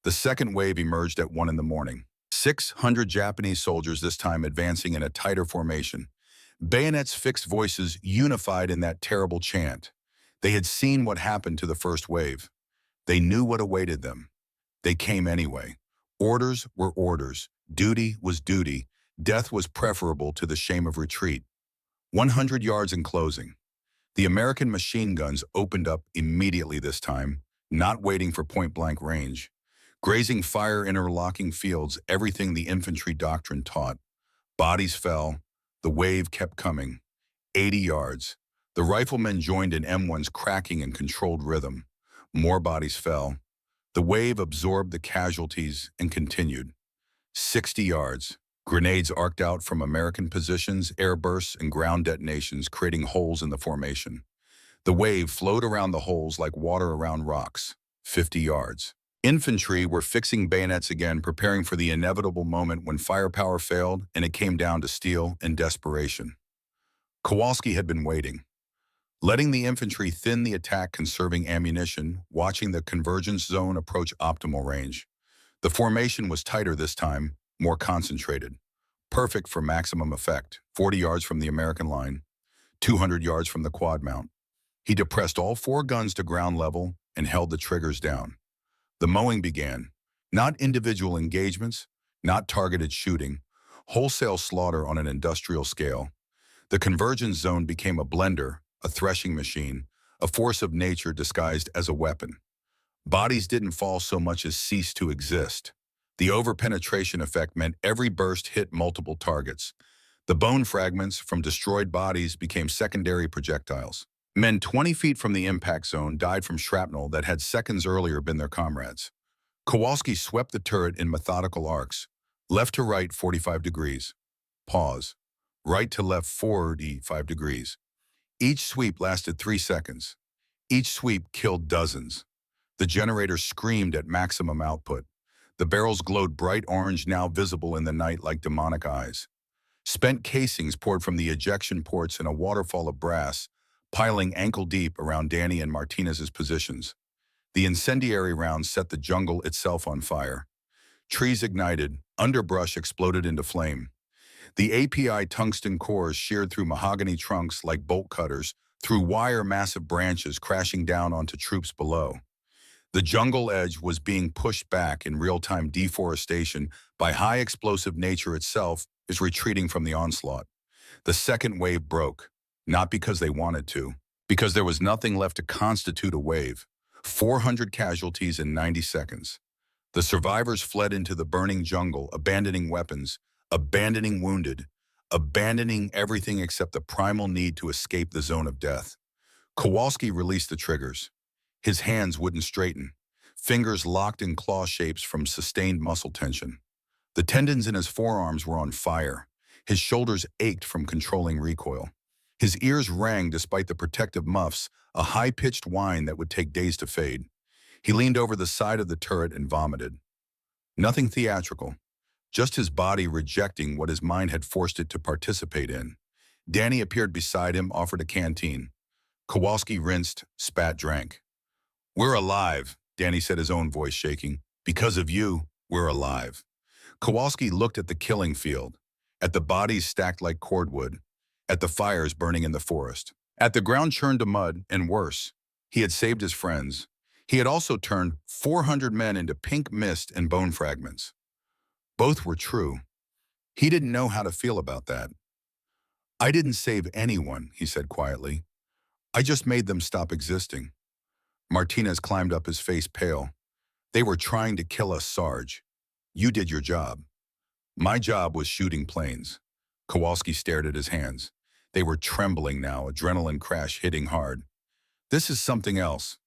The second wave emerged at 1 in the morning. 600 Japanese soldiers this time advancing in a tighter formation. Bayonets' fixed voices unified in that terrible chant. They had seen what happened to the first wave. They knew what awaited them. They came anyway. Orders were orders. Duty was duty. Death was preferable to the shame of retreat. 100 yards in closing. The American machine guns opened up immediately this time, not waiting for point-blank range. Grazing fire interlocking fields, everything the infantry doctrine taught. Bodies fell. The wave kept coming. 80 yards. The riflemen joined in M1's cracking and controlled rhythm. More bodies fell. The wave absorbed the casualties and continued. 60 yards. Grenades arced out from American positions, air bursts, and ground detonations, creating holes in the formation. The wave flowed around the holes like water around rocks. 50 yards. Infantry were fixing bayonets again, preparing for the inevitable moment when firepower failed and it came down to steel and desperation. Kowalski had been waiting, letting the infantry thin the attack, conserving ammunition, watching the convergence zone approach optimal range. The formation was tighter this time, more concentrated. Perfect for maximum effect, 40 yards from the American line, 200 yards from the quad mount. He depressed all 4 guns to ground level and held the triggers down. The mowing began. Not individual engagements, not targeted shooting, wholesale slaughter on an industrial scale. The convergence zone became a blender, a threshing machine, a force of nature disguised as a weapon. Bodies didn't fall so much as cease to exist. The over-penetration effect meant every burst hit multiple targets. The bone fragments from destroyed bodies became secondary projectiles. Men 20 feet from the impact zone died from shrapnel that had seconds earlier been their comrades. Kowalski swept the turret in methodical arcs, left to right 45 degrees. Pause. Right to left 45 degrees. Each sweep lasted 3 seconds. Each sweep killed dozens. The generator screamed at maximum output. The barrels glowed bright orange, now visible in the night like demonic eyes. Spent casings poured from the ejection ports in a waterfall of brass, piling ankle-deep around Danny and Martinez's positions. The incendiary rounds set the jungle itself on fire. Trees ignited, underbrush exploded into flame. The API tungsten cores sheared through mahogany trunks like bolt cutters, through wire massive branches crashing down onto troops below. The jungle edge was being pushed back in real-time deforestation by high explosive nature itself is retreating from the onslaught. The second wave broke, not because they wanted to, because there was nothing left to constitute a wave. 400 casualties in 90 seconds. The survivors fled into the burning jungle, abandoning weapons, abandoning wounded, abandoning everything except the primal need to escape the zone of death. Kowalski released the triggers. His hands wouldn't straighten, fingers locked in claw shapes from sustained muscle tension. The tendons in his forearms were on fire. His shoulders ached from controlling recoil. His ears rang despite the protective muffs, a high-pitched whine that would take days to fade. He leaned over the side of the turret and vomited. Nothing theatrical, just his body rejecting what his mind had forced it to participate in. Danny appeared beside him, offered a canteen. Kowalski rinsed, spat, drank. "We're alive," Danny said, his own voice shaking. "Because of you, we're alive." Kowalski looked at the killing field, at the bodies stacked like cordwood, at the fires burning in the forest, at the ground churned to mud, and worse. He had saved his friends. He had also turned 400 men into pink mist and bone fragments. Both were true. He didn't know how to feel about that. "I didn't save anyone," he said quietly. "I just made them stop existing." Martinez climbed up, his face pale. "They were trying to kill us, Sarge. You did your job. My job was shooting planes." Kowalski stared at his hands. They were trembling now, adrenaline crash hitting hard. "This is something else.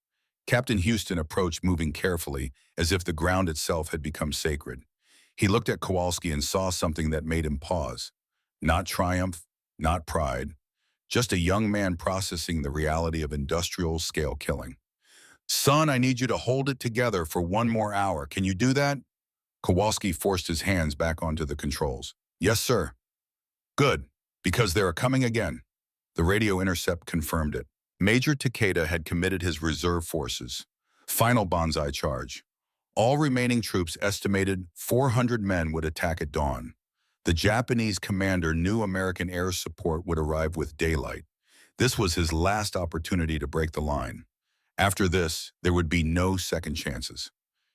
Captain Houston approached, moving carefully, as if the ground itself had become sacred. He looked at Kowalski and saw something that made him pause. Not triumph, not pride, just a young man processing the reality of industrial-scale killing. "Son, I need you to hold it together for one more hour. Can you do that?" Kowalski forced his hands back onto the controls. "Yes, sir." "Good, because they are coming again." The radio intercept confirmed it. Major Takeda had committed his reserve forces. Final banzai charge. All remaining troops, estimated 400 men, would attack at dawn. The Japanese commander knew American air support would arrive with daylight. This was his last opportunity to break the line. After this, there would be no second chances.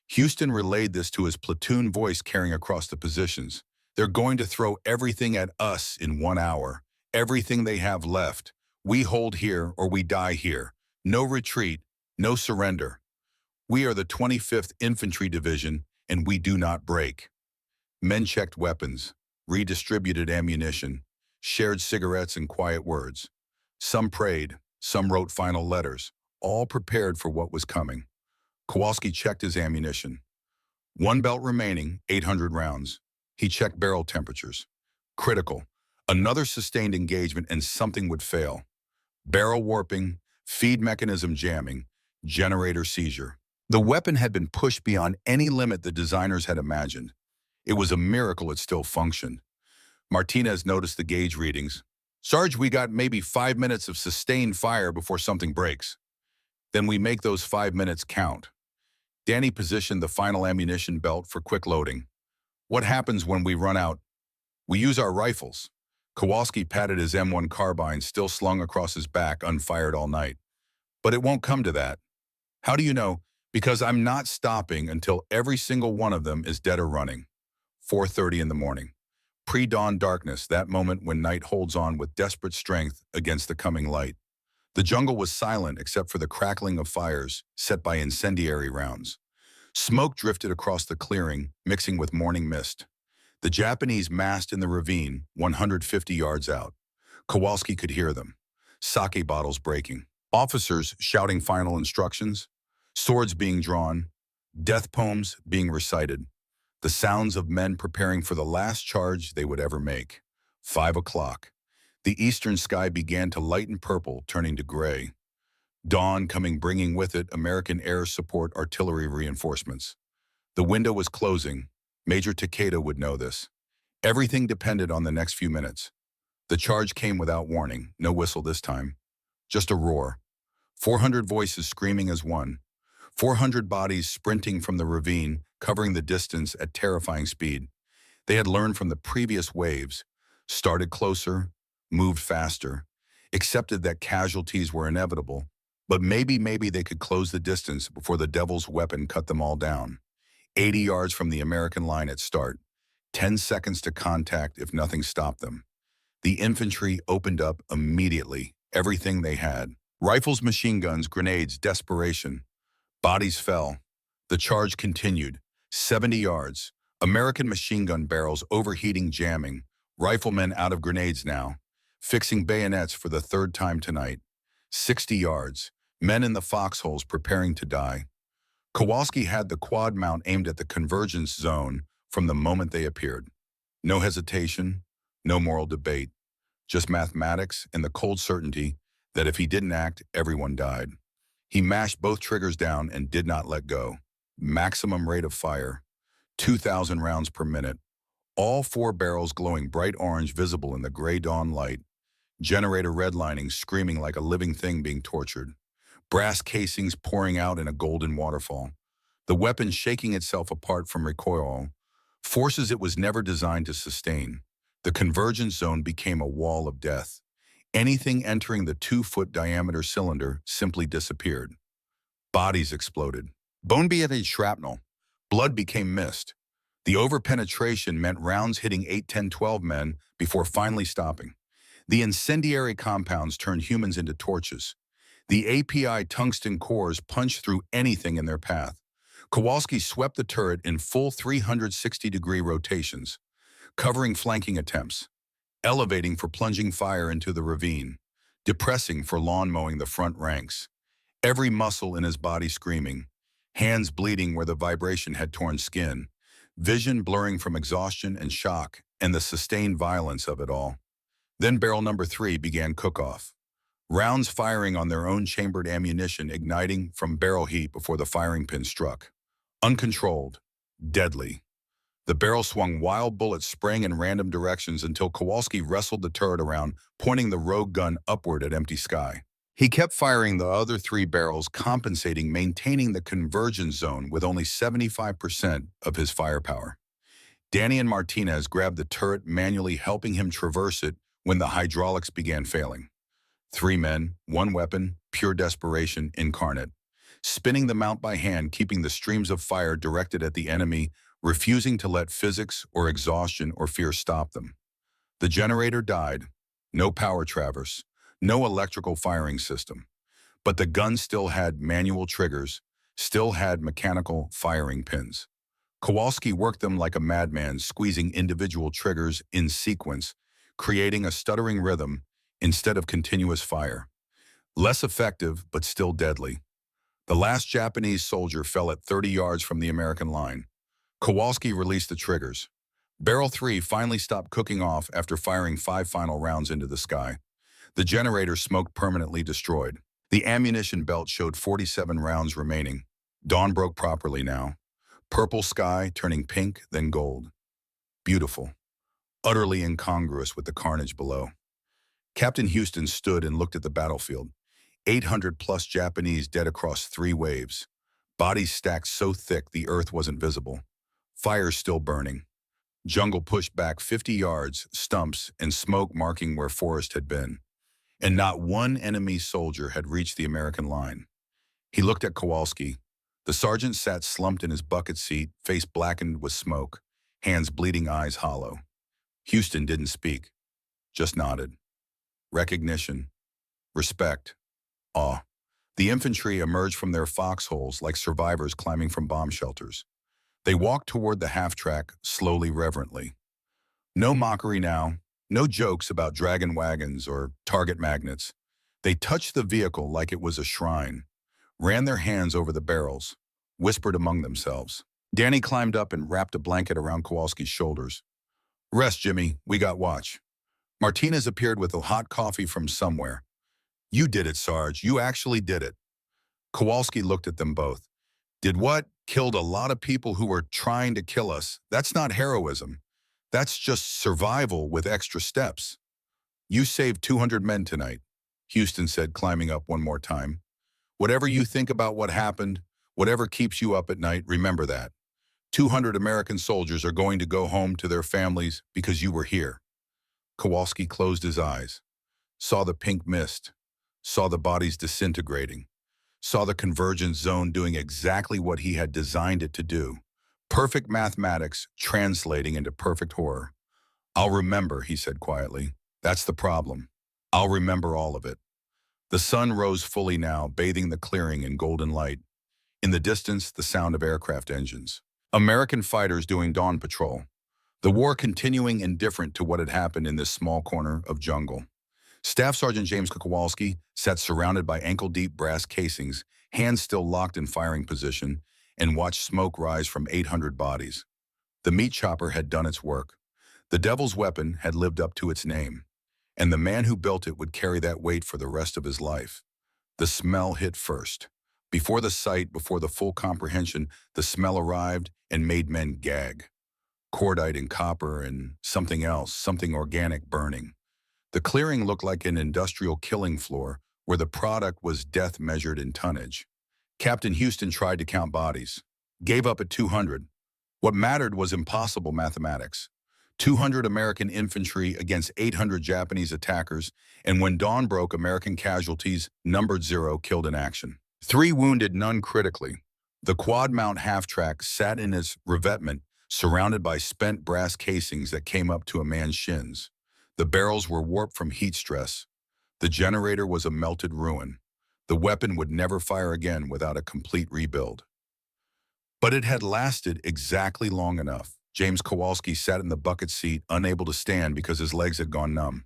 Houston relayed this to his platoon, voice carrying across the positions. "They're going to throw everything at us in 1 hour. Everything they have left. We hold here or we die here. No retreat, no surrender. We are the 25th Infantry Division, and we do not break." Men checked weapons, redistributed ammunition, shared cigarettes and quiet words. Some prayed, some wrote final letters, all prepared for what was coming. Kowalski checked his ammunition. One belt remaining, 800 rounds. He checked barrel temperatures. Critical. Another sustained engagement and something would fail. Barrel warping, feed mechanism jamming, generator seizure. The weapon had been pushed beyond any limit the designers had imagined. It was a miracle it still functioned. Martinez noticed the gauge readings. "Sarge, we got maybe 5 minutes of sustained fire before something breaks. Then we make those 5 minutes count." Danny positioned the final ammunition belt for quick loading. "What happens when we run out?" "We use our rifles." Kowalski patted his M1 carbine, still slung across his back, unfired all night. "But it won't come to that." "How do you know?" "Because I'm not stopping until every single one of them is dead or running." 4:30 in the morning. Pre-dawn darkness, that moment when night holds on with desperate strength against the coming light. The jungle was silent except for the crackling of fires set by incendiary rounds. Smoke drifted across the clearing, mixing with morning mist. The Japanese massed in the ravine, 150 yards out. Kowalski could hear them. Sake bottles breaking. Officers shouting final instructions. Swords being drawn. Death poems being recited. The sounds of men preparing for the last charge they would ever make. 5 o'clock. The eastern sky began to lighten purple, turning to gray. Dawn coming, bringing with it American air support artillery reinforcements. The window was closing. Major Takeda would know this. Everything depended on the next few minutes. The charge came without warning, no whistle this time. Just a roar. 400 voices screaming as one. 400 bodies sprinting from the ravine, covering the distance at terrifying speed. They had learned from the previous waves, started closer, moved faster, accepted that casualties were inevitable, but maybe they could close the distance before the devil's weapon cut them all down. 80 yards from the American line at start, 10 seconds to contact if nothing stopped them. The infantry opened up immediately, everything they had. Rifles, machine guns, grenades, desperation. Bodies fell. The charge continued. 70 yards. American machine gun barrels overheating, jamming. Riflemen out of grenades now. Fixing bayonets for the 3rd time tonight. 60 yards. Men in the foxholes preparing to die. Kowalski had the quad mount aimed at the convergence zone from the moment they appeared. No hesitation, no moral debate. Just mathematics and the cold certainty that if he didn't act, everyone died. He mashed both triggers down and did not let go. Maximum rate of fire, 2,000 rounds per minute. All 4 barrels glowing bright orange, visible in the gray dawn light. Generator redlining screaming like a living thing being tortured. Brass casings pouring out in a golden waterfall. The weapon shaking itself apart from recoil, forces it was never designed to sustain. The convergence zone became a wall of death. Anything entering the 2-foot diameter cylinder simply disappeared. Bodies exploded. Bone-beaded shrapnel. Blood became mist. The overpenetration meant rounds hitting 8, 10, 12 men before finally stopping. The incendiary compounds turned humans into torches. The API tungsten cores punched through anything in their path. Kowalski swept the turret in full 360-degree rotations, covering flanking attempts, elevating for plunging fire into the ravine, depressing for lawn mowing the front ranks. every muscle in his body screaming, hands bleeding where the vibration had torn skin, vision blurring from exhaustion and shock, and the sustained violence of it all. Then barrel number 3 began cook-off. Rounds firing on their own chambered ammunition igniting from barrel heat before the firing pin struck. Uncontrolled, deadly. The barrel swung wild bullets spraying in random directions until Kowalski wrestled the turret around, pointing the rogue gun upward at empty sky. He kept firing the other 3 barrels, compensating, maintaining the convergence zone with only 75% of his firepower. Danny and Martinez grabbed the turret, manually helping him traverse it when the hydraulics began failing. 3 men, 1 weapon, pure desperation incarnate. Spinning the mount by hand, keeping the streams of fire directed at the enemy, refusing to let physics or exhaustion or fear stop them. The generator died. No power traverse. No electrical firing system. But the gun still had manual triggers, still had mechanical firing pins. Kowalski worked them like a madman, squeezing individual triggers in sequence, creating a stuttering rhythm instead of continuous fire. Less effective, but still deadly. The last Japanese soldier fell at 30 yards from the American line. Kowalski released the triggers. Barrel 3 finally stopped cooking off after firing 5 final rounds into the sky. The generator smoked permanently destroyed. The ammunition belt showed 47 rounds remaining. Dawn broke properly now. Purple sky turning pink, then gold. Beautiful. Utterly incongruous with the carnage below. Captain Houston stood and looked at the battlefield. 800+ Japanese dead across 3 waves. Bodies stacked so thick the earth wasn't visible. Fire still burning. Jungle pushed back 50 yards, stumps and smoke marking where forest had been. And not one enemy soldier had reached the American line. He looked at Kowalski. The sergeant sat slumped in his bucket seat, face blackened with smoke, hands bleeding, eyes hollow. Houston didn't speak, just nodded. Recognition, respect, awe. The infantry emerged from their foxholes like survivors climbing from bomb shelters. They walked toward the half-track, slowly, reverently. No mockery now, no jokes about dragon wagons or target magnets. They touched the vehicle like it was a shrine, ran their hands over the barrels, whispered among themselves. Danny climbed up and wrapped a blanket around Kowalski's shoulders. "Rest, Jimmy, we got watch." Martinez appeared with a hot coffee from somewhere. "You did it, Sarge, you actually did it." Kowalski looked at them both. "Did what? Killed a lot of people who were trying to kill us. That's not heroism. That's just survival with extra steps." "You saved 200 men tonight," Houston said, climbing up one more time. "Whatever you think about what happened, whatever keeps you up at night, remember that. 200 American soldiers are going to go home to their families because you were here." Kowalski closed his eyes, saw the pink mist, saw the bodies disintegrating, saw the convergence zone doing exactly what he had designed it to do. Perfect mathematics translating into perfect horror. "I'll remember," he said quietly. "That's the problem. I'll remember all of it." The sun rose fully now, bathing the clearing in golden light. In the distance, the sound of aircraft engines. American fighters doing dawn patrol. The war continuing indifferent to what had happened in this small corner of jungle. Staff Sergeant James Kowalski sat surrounded by ankle-deep brass casings, hands still locked in firing position, and watched smoke rise from 800 bodies. The meat chopper had done its work. The devil's weapon had lived up to its name, and the man who built it would carry that weight for the rest of his life. The smell hit first. Before the sight, before the full comprehension, the smell arrived and made men gag. Cordite and copper and something else, something organic burning. The clearing looked like an industrial killing floor where the product was death measured in tonnage. Captain Houston tried to count bodies, gave up at 200. What mattered was impossible mathematics. 200 American infantry against 800 Japanese attackers, and when dawn broke, American casualties numbered 0 killed in action. 3 wounded, none critically. The quad-mount half-track sat in its revetment, surrounded by spent brass casings that came up to a man's shins. The barrels were warped from heat stress. The generator was a melted ruin. The weapon would never fire again without a complete rebuild. But it had lasted exactly long enough. James Kowalski sat in the bucket seat, unable to stand because his legs had gone numb.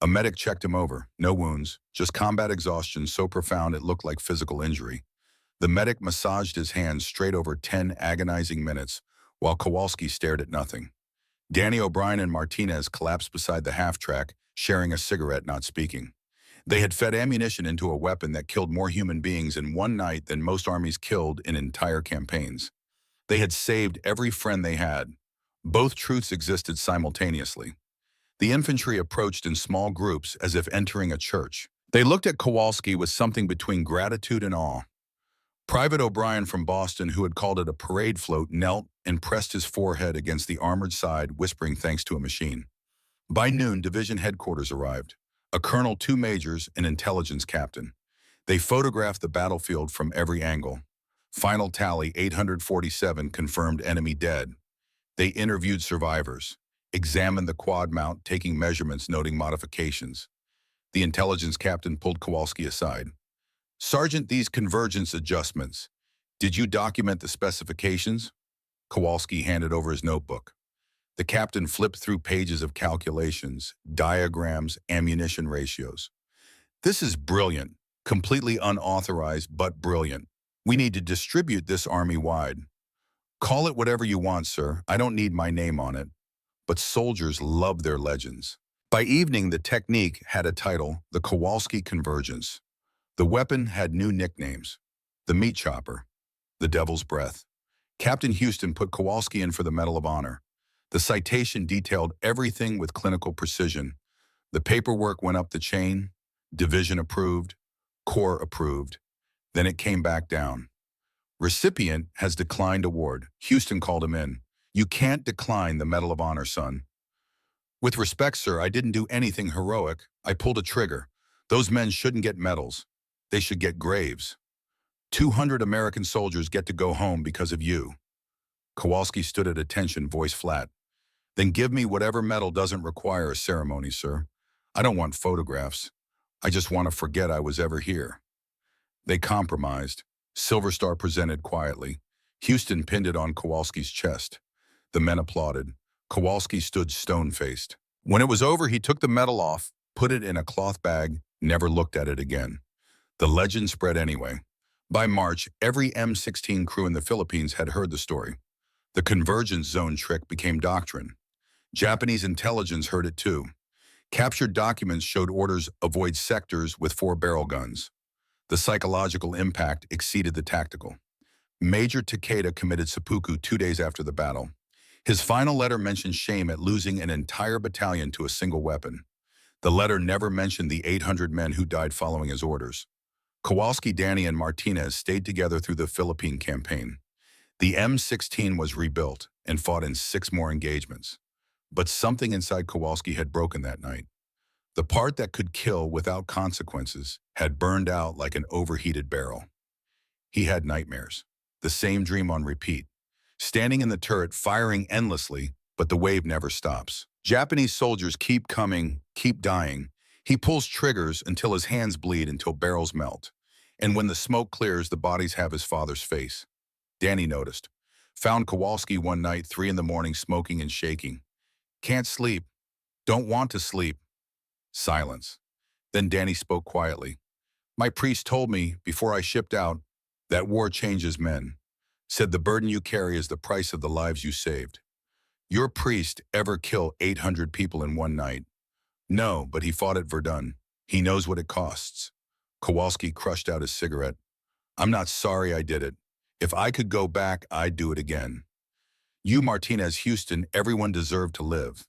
A medic checked him over. No wounds, just combat exhaustion so profound it looked like physical injury. The medic massaged his hands straight over 10 agonizing minutes, while Kowalski stared at nothing. Danny O'Brien and Martinez collapsed beside the half-track, sharing a cigarette, not speaking. They had fed ammunition into a weapon that killed more human beings in one night than most armies killed in entire campaigns. They had saved every friend they had. Both truths existed simultaneously. The infantry approached in small groups as if entering a church. They looked at Kowalski with something between gratitude and awe. Private O'Brien from Boston, who had called it a parade float, knelt and pressed his forehead against the armored side, whispering thanks to a machine. By noon, division headquarters arrived. A colonel, 2 majors, an intelligence captain. They photographed the battlefield from every angle. Final tally, 847 confirmed enemy dead. They interviewed survivors, examined the quad mount, taking measurements, noting modifications. The intelligence captain pulled Kowalski aside. "Sergeant, these convergence adjustments, did you document the specifications?" Kowalski handed over his notebook. The captain flipped through pages of calculations, diagrams, ammunition ratios. "This is brilliant, completely unauthorized, but brilliant. We need to distribute this army-wide. Call it whatever you want, sir. I don't need my name on it. But soldiers love their legends." By evening, the technique had a title, the Kowalski Convergence. The weapon had new nicknames: the Meat Chopper, the Devil's Breath. Captain Houston put Kowalski in for the Medal of Honor. The citation detailed everything with clinical precision. The paperwork went up the chain, division approved, corps approved. Then it came back down. "Recipient has declined award." Houston called him in. "You can't decline the Medal of Honor, son." "With respect, sir, I didn't do anything heroic. I pulled a trigger. Those men shouldn't get medals. They should get graves. 200 American soldiers get to go home because of you." Kowalski stood at attention, voice flat. "Then give me whatever medal doesn't require a ceremony, sir. I don't want photographs. I just want to forget I was ever here." They compromised. Silver Star presented quietly. Houston pinned it on Kowalski's chest. The men applauded. Kowalski stood stone-faced. When it was over, he took the medal off, put it in a cloth bag, never looked at it again. The legend spread anyway. By March, every M16 crew in the Philippines had heard the story. The convergence zone trick became doctrine. Japanese intelligence heard it too. Captured documents showed orders avoid sectors with 4-barrel guns. The psychological impact exceeded the tactical. Major Takeda committed seppuku 2 days after the battle. His final letter mentioned shame at losing an entire battalion to a single weapon. The letter never mentioned the 800 men who died following his orders. Kowalski, Danny, and Martinez stayed together through the Philippine campaign. The M16 was rebuilt and fought in 6 more engagements. But something inside Kowalski had broken that night. The part that could kill without consequences had burned out like an overheated barrel. He had nightmares, the same dream on repeat. Standing in the turret, firing endlessly, but the wave never stops. Japanese soldiers keep coming, keep dying. He pulls triggers until his hands bleed, until barrels melt. And when the smoke clears, the bodies have his father's face. Danny noticed. Found Kowalski one night, 3 in the morning, smoking and shaking. "Can't sleep. Don't want to sleep." Silence. Then Danny spoke quietly. "My priest told me, before I shipped out, that war changes men. Said the burden you carry is the price of the lives you saved. Your priest ever kill 800 people in one night? No, but he fought at Verdun. He knows what it costs." Kowalski crushed out his cigarette. "I'm not sorry I did it. If I could go back, I'd do it again. You, Martinez, Houston, everyone deserved to live.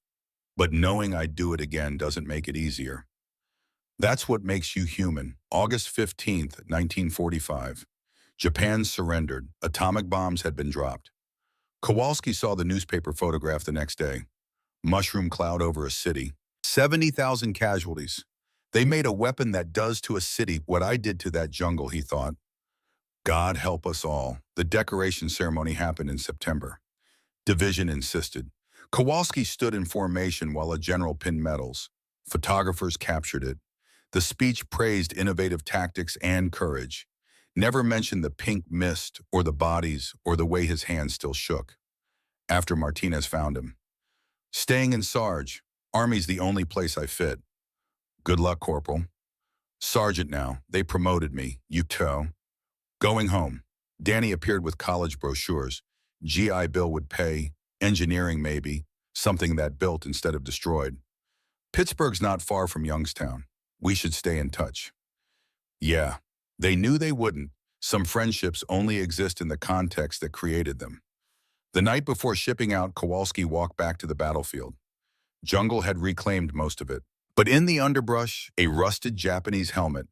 But knowing I'd do it again doesn't make it easier. That's what makes you human." August 15th, 1945. Japan surrendered. Atomic bombs had been dropped. Kowalski saw the newspaper photograph the next day. Mushroom cloud over a city. 70,000 casualties. They made a weapon that does to a city what I did to that jungle, he thought. God help us all. The decoration ceremony happened in September. Division insisted. Kowalski stood in formation while a general pinned medals. Photographers captured it. The speech praised innovative tactics and courage. Never mentioned the pink mist or the bodies or the way his hands still shook. After Martinez found him. "Staying in Sarge. Army's the only place I fit." Good luck, Corporal. Sergeant now. They promoted me. You toe. Going home. Danny appeared with college brochures. GI Bill would pay. Engineering maybe. Something that built instead of destroyed. Pittsburgh's not far from Youngstown. We should stay in touch. Yeah. They knew they wouldn't. Some friendships only exist in the context that created them. The night before shipping out, Kowalski walked back to the battlefield. Jungle had reclaimed most of it. But in the underbrush, a rusted Japanese helmet.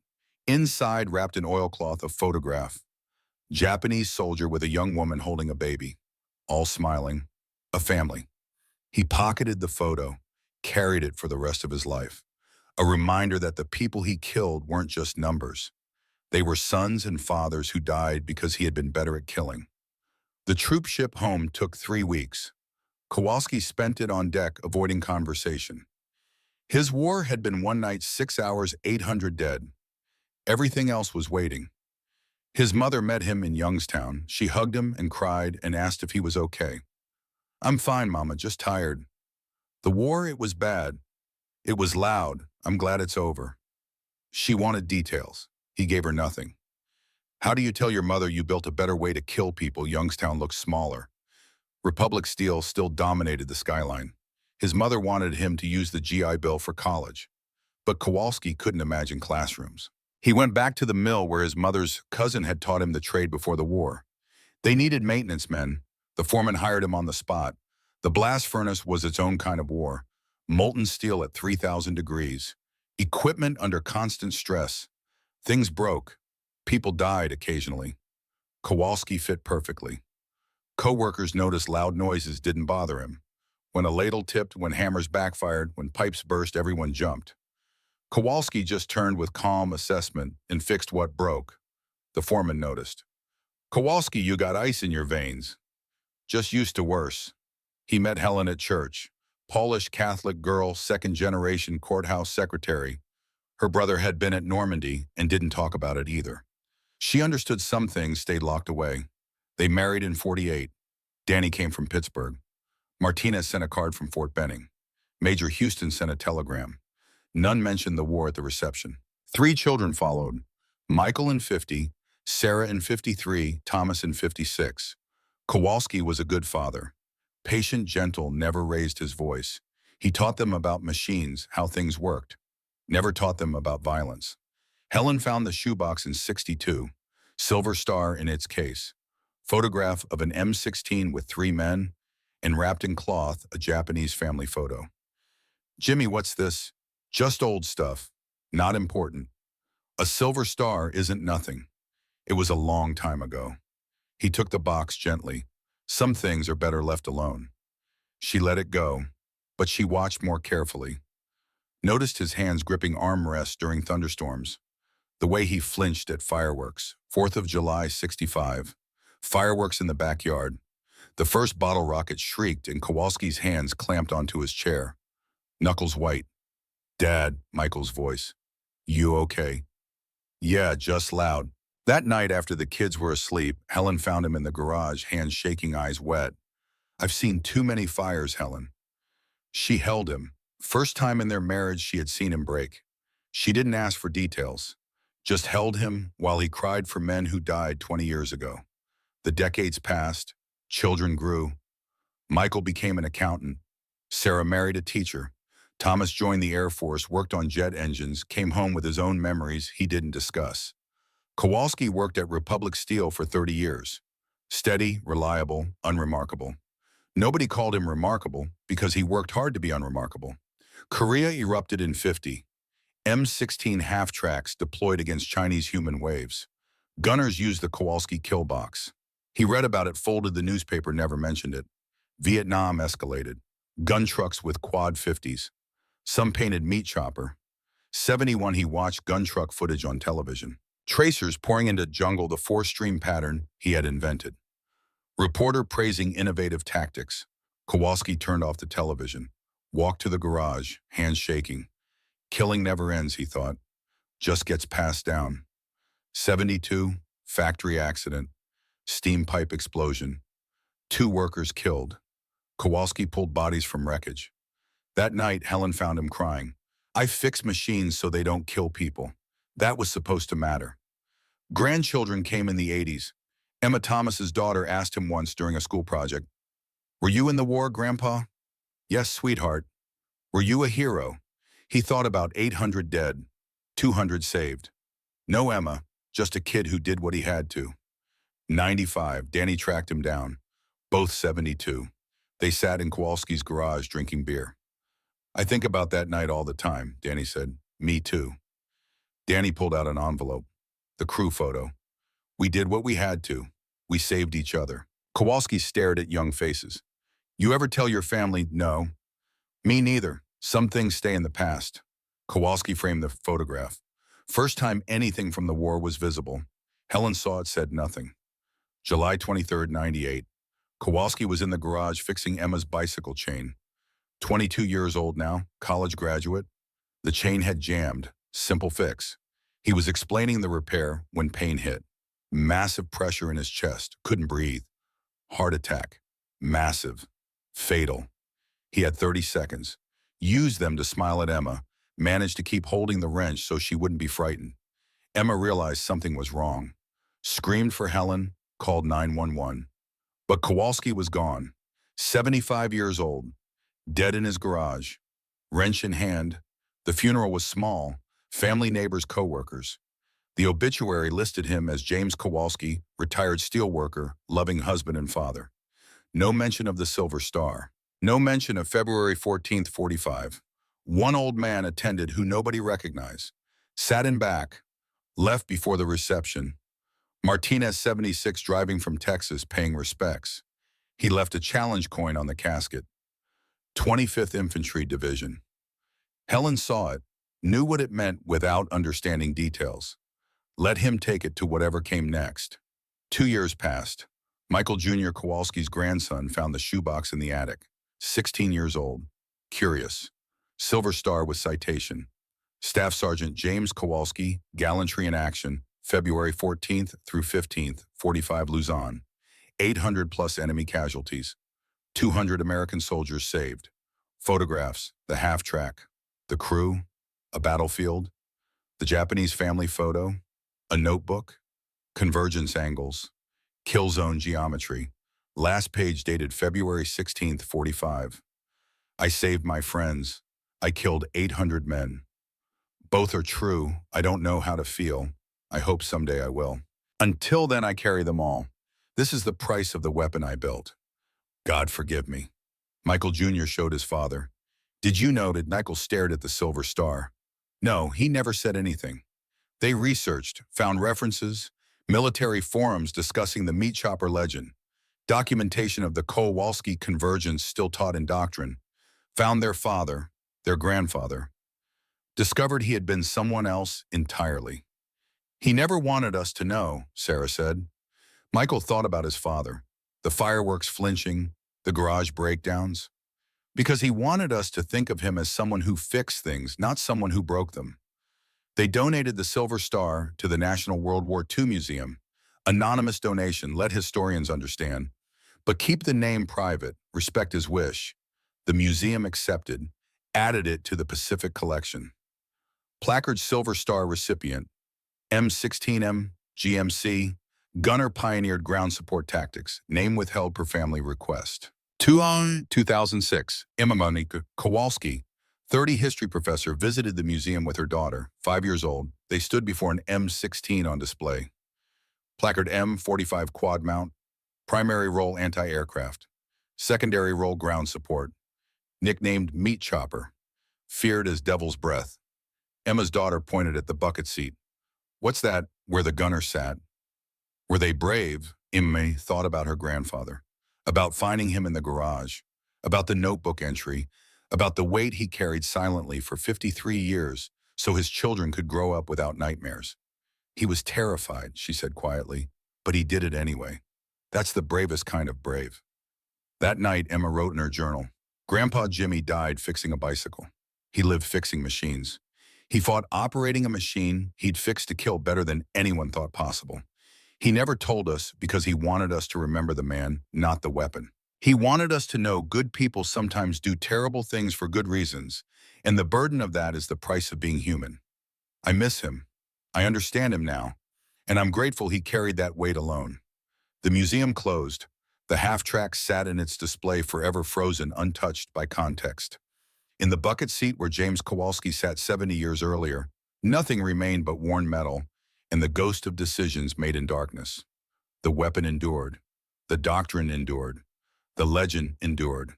Inside, wrapped in oilcloth, a photograph. Japanese soldier with a young woman holding a baby. All smiling. A family. He pocketed the photo, carried it for the rest of his life. A reminder that the people he killed weren't just numbers. They were sons and fathers who died because he had been better at killing. The troop ship home took 3 weeks. Kowalski spent it on deck avoiding conversation. His war had been one night, 6 hours, 800 dead. Everything else was waiting. His mother met him in Youngstown. She hugged him and cried and asked if he was okay. I'm fine, Mama, just tired. The war, it was bad. It was loud. I'm glad it's over. She wanted details. He gave her nothing. How do you tell your mother you built a better way to kill people? Youngstown looked smaller. Republic Steel still dominated the skyline. His mother wanted him to use the GI Bill for college. But Kowalski couldn't imagine classrooms. He went back to the mill where his mother's cousin had taught him the trade before the war. They needed maintenance men. The foreman hired him on the spot. The blast furnace was its own kind of war. Molten steel at 3,000 degrees. Equipment under constant stress. Things broke. People died occasionally. Kowalski fit perfectly. Co-workers noticed loud noises didn't bother him. When a ladle tipped, when hammers backfired, when pipes burst, everyone jumped. Kowalski just turned with calm assessment and fixed what broke. The foreman noticed. Kowalski, you got ice in your veins. Just used to worse. He met Helen at church. Polish Catholic girl, second-generation courthouse secretary. Her brother had been at Normandy and didn't talk about it either. She understood some things, stayed locked away. They married in '48. Danny came from Pittsburgh. Martinez sent a card from Fort Benning. Major Houston sent a telegram. None mentioned the war at the reception. 3 children followed. Michael in 50, Sarah in 53, Thomas in 56. Kowalski was a good father. Patient, gentle, never raised his voice. He taught them about machines, how things worked. Never taught them about violence. Helen found the shoebox in '62, silver star in its case. Photograph of an M16 with 3 men, and wrapped in cloth, a Japanese family photo. Jimmy, what's this? Just old stuff. Not important. A silver star isn't nothing. It was a long time ago. He took the box gently. Some things are better left alone. She let it go, but she watched more carefully. Noticed his hands gripping armrests during thunderstorms. The way he flinched at fireworks. 4th of July, '65. Fireworks in the backyard. The first bottle rocket shrieked and Kowalski's hands clamped onto his chair. Knuckles white. Dad, Michael's voice. You okay? Yeah, just loud. That night after the kids were asleep, Helen found him in the garage, hands shaking, eyes wet. I've seen too many fires, Helen. She held him. First time in their marriage she had seen him break. She didn't ask for details, just held him while he cried for men who died 20 years ago. The decades passed, children grew. Michael became an accountant. Sarah married a teacher. Thomas joined the Air Force, worked on jet engines, came home with his own memories he didn't discuss. Kowalski worked at Republic Steel for 30 years. Steady, reliable, unremarkable. Nobody called him remarkable because he worked hard to be unremarkable. Korea erupted in '50. M16 half-tracks deployed against Chinese human waves. Gunners used the Kowalski kill box. He read about it, folded the newspaper, never mentioned it. Vietnam escalated. Gun trucks with quad 50s. Some painted meat chopper. '71 he watched gun truck footage on television. Tracers pouring into jungle, the 4-stream pattern he had invented. Reporter praising innovative tactics. Kowalski turned off the television. Walked to the garage, hands shaking. Killing never ends, he thought. Just gets passed down. '72, factory accident. Steam pipe explosion. 2 workers killed. Kowalski pulled bodies from wreckage. That night, Helen found him crying. I fix machines so they don't kill people. That was supposed to matter. Grandchildren came in the 80s. Emma Thomas's daughter asked him once during a school project, "Were you in the war, Grandpa?" "Yes, sweetheart." "Were you a hero?" He thought about 800 dead, 200 saved. No Emma, just a kid who did what he had to. 95, Danny tracked him down. Both 72. They sat in Kowalski's garage drinking beer. "I think about that night all the time," Danny said. "Me too." Danny pulled out an envelope. The crew photo. "We did what we had to. We saved each other." Kowalski stared at young faces. "You ever tell your family no?" "Me neither. Some things stay in the past." Kowalski framed the photograph. First time anything from the war was visible. Helen saw it, said nothing. July 23rd, 98. Kowalski was in the garage fixing Emma's bicycle chain. 22 years old now, college graduate. The chain had jammed. Simple fix. He was explaining the repair when pain hit. Massive pressure in his chest. Couldn't breathe. Heart attack. Massive. Fatal. He had 30 seconds. Used them to smile at Emma. Managed to keep holding the wrench so she wouldn't be frightened. Emma realized something was wrong. Screamed for Helen. Called 911. But Kowalski was gone. 75 years old. Dead in his garage. Wrench in hand. The funeral was small. Family, neighbors, co-workers. The obituary listed him as James Kowalski, retired steelworker, loving husband and father. No mention of the Silver Star. No mention of February 14th, 45. One old man attended who nobody recognized. Sat in back. Left before the reception. Martinez, 76, driving from Texas, paying respects. He left a challenge coin on the casket. 25th Infantry Division. Helen saw it, knew what it meant without understanding details. Let him take it to whatever came next. 2 years passed. Michael Jr., Kowalski's grandson, found the shoebox in the attic. 16 years old. Curious. Silver Star with citation. Staff Sergeant James Kowalski, Gallantry in Action, February 14th through 15th, 45 Luzon. 800 plus enemy casualties. 200 American soldiers saved. Photographs, the half-track. The crew, a battlefield. The Japanese family photo, a notebook. Convergence angles. Kill zone geometry. Last page dated February 16th, 45. I saved my friends. I killed 800 men. Both are true. I don't know how to feel. I hope someday I will. Until then, I carry them all. This is the price of the weapon I built. God forgive me. Michael Jr. showed his father. Did you know that Michael stared at the Silver Star? No, he never said anything. They researched, found references, military forums discussing the meat chopper legend, documentation of the Kowalski convergence still taught in doctrine, found their father, their grandfather, discovered he had been someone else entirely. He never wanted us to know, Sarah said. Michael thought about his father, the fireworks flinching, the garage breakdowns, because he wanted us to think of him as someone who fixed things, not someone who broke them. They donated the Silver Star to the National World War II Museum. Anonymous donation, let historians understand. But keep the name private, respect his wish. The museum accepted, added it to the Pacific collection. Placard Silver Star recipient, M16M, GMC, gunner pioneered ground support tactics, name withheld per family request. 2006, Emma Monica Kowalski, 30 history professor, visited the museum with her daughter, 5 years old. They stood before an M16 on display. Placard M45 quad mount, primary role anti-aircraft, secondary role ground support, nicknamed Meat Chopper, feared as Devil's Breath. Emma's daughter pointed at the bucket seat. What's that, where the gunner sat? Were they brave? Emma thought about her grandfather, about finding him in the garage, about the notebook entry, about the weight he carried silently for 53 years so his children could grow up without nightmares. He was terrified, she said quietly, but he did it anyway. That's the bravest kind of brave. That night, Emma wrote in her journal, Grandpa Jimmy died fixing a bicycle. He lived fixing machines. He fought operating a machine he'd fixed to kill better than anyone thought possible. He never told us because he wanted us to remember the man, not the weapon. He wanted us to know good people sometimes do terrible things for good reasons, and the burden of that is the price of being human. I miss him. I understand him now, and I'm grateful he carried that weight alone. The museum closed. The half-track sat in its display forever frozen, untouched by context. In the bucket seat where James Kowalski sat 70 years earlier, nothing remained but worn metal and the ghost of decisions made in darkness. The weapon endured. The doctrine endured. The legend endured.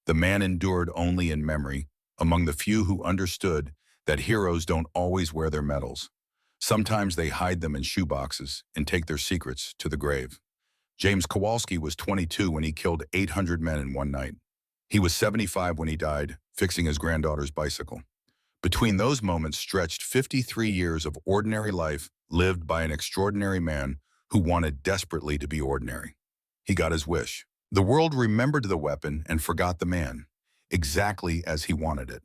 The man endured only in memory, among the few who understood that heroes don't always wear their medals. Sometimes they hide them in shoeboxes and take their secrets to the grave. James Kowalski was 22 when he killed 800 men in one night. He was 75 when he died, fixing his granddaughter's bicycle. Between those moments stretched 53 years of ordinary life lived by an extraordinary man who wanted desperately to be ordinary. He got his wish. The world remembered the weapon and forgot the man, exactly as he wanted it.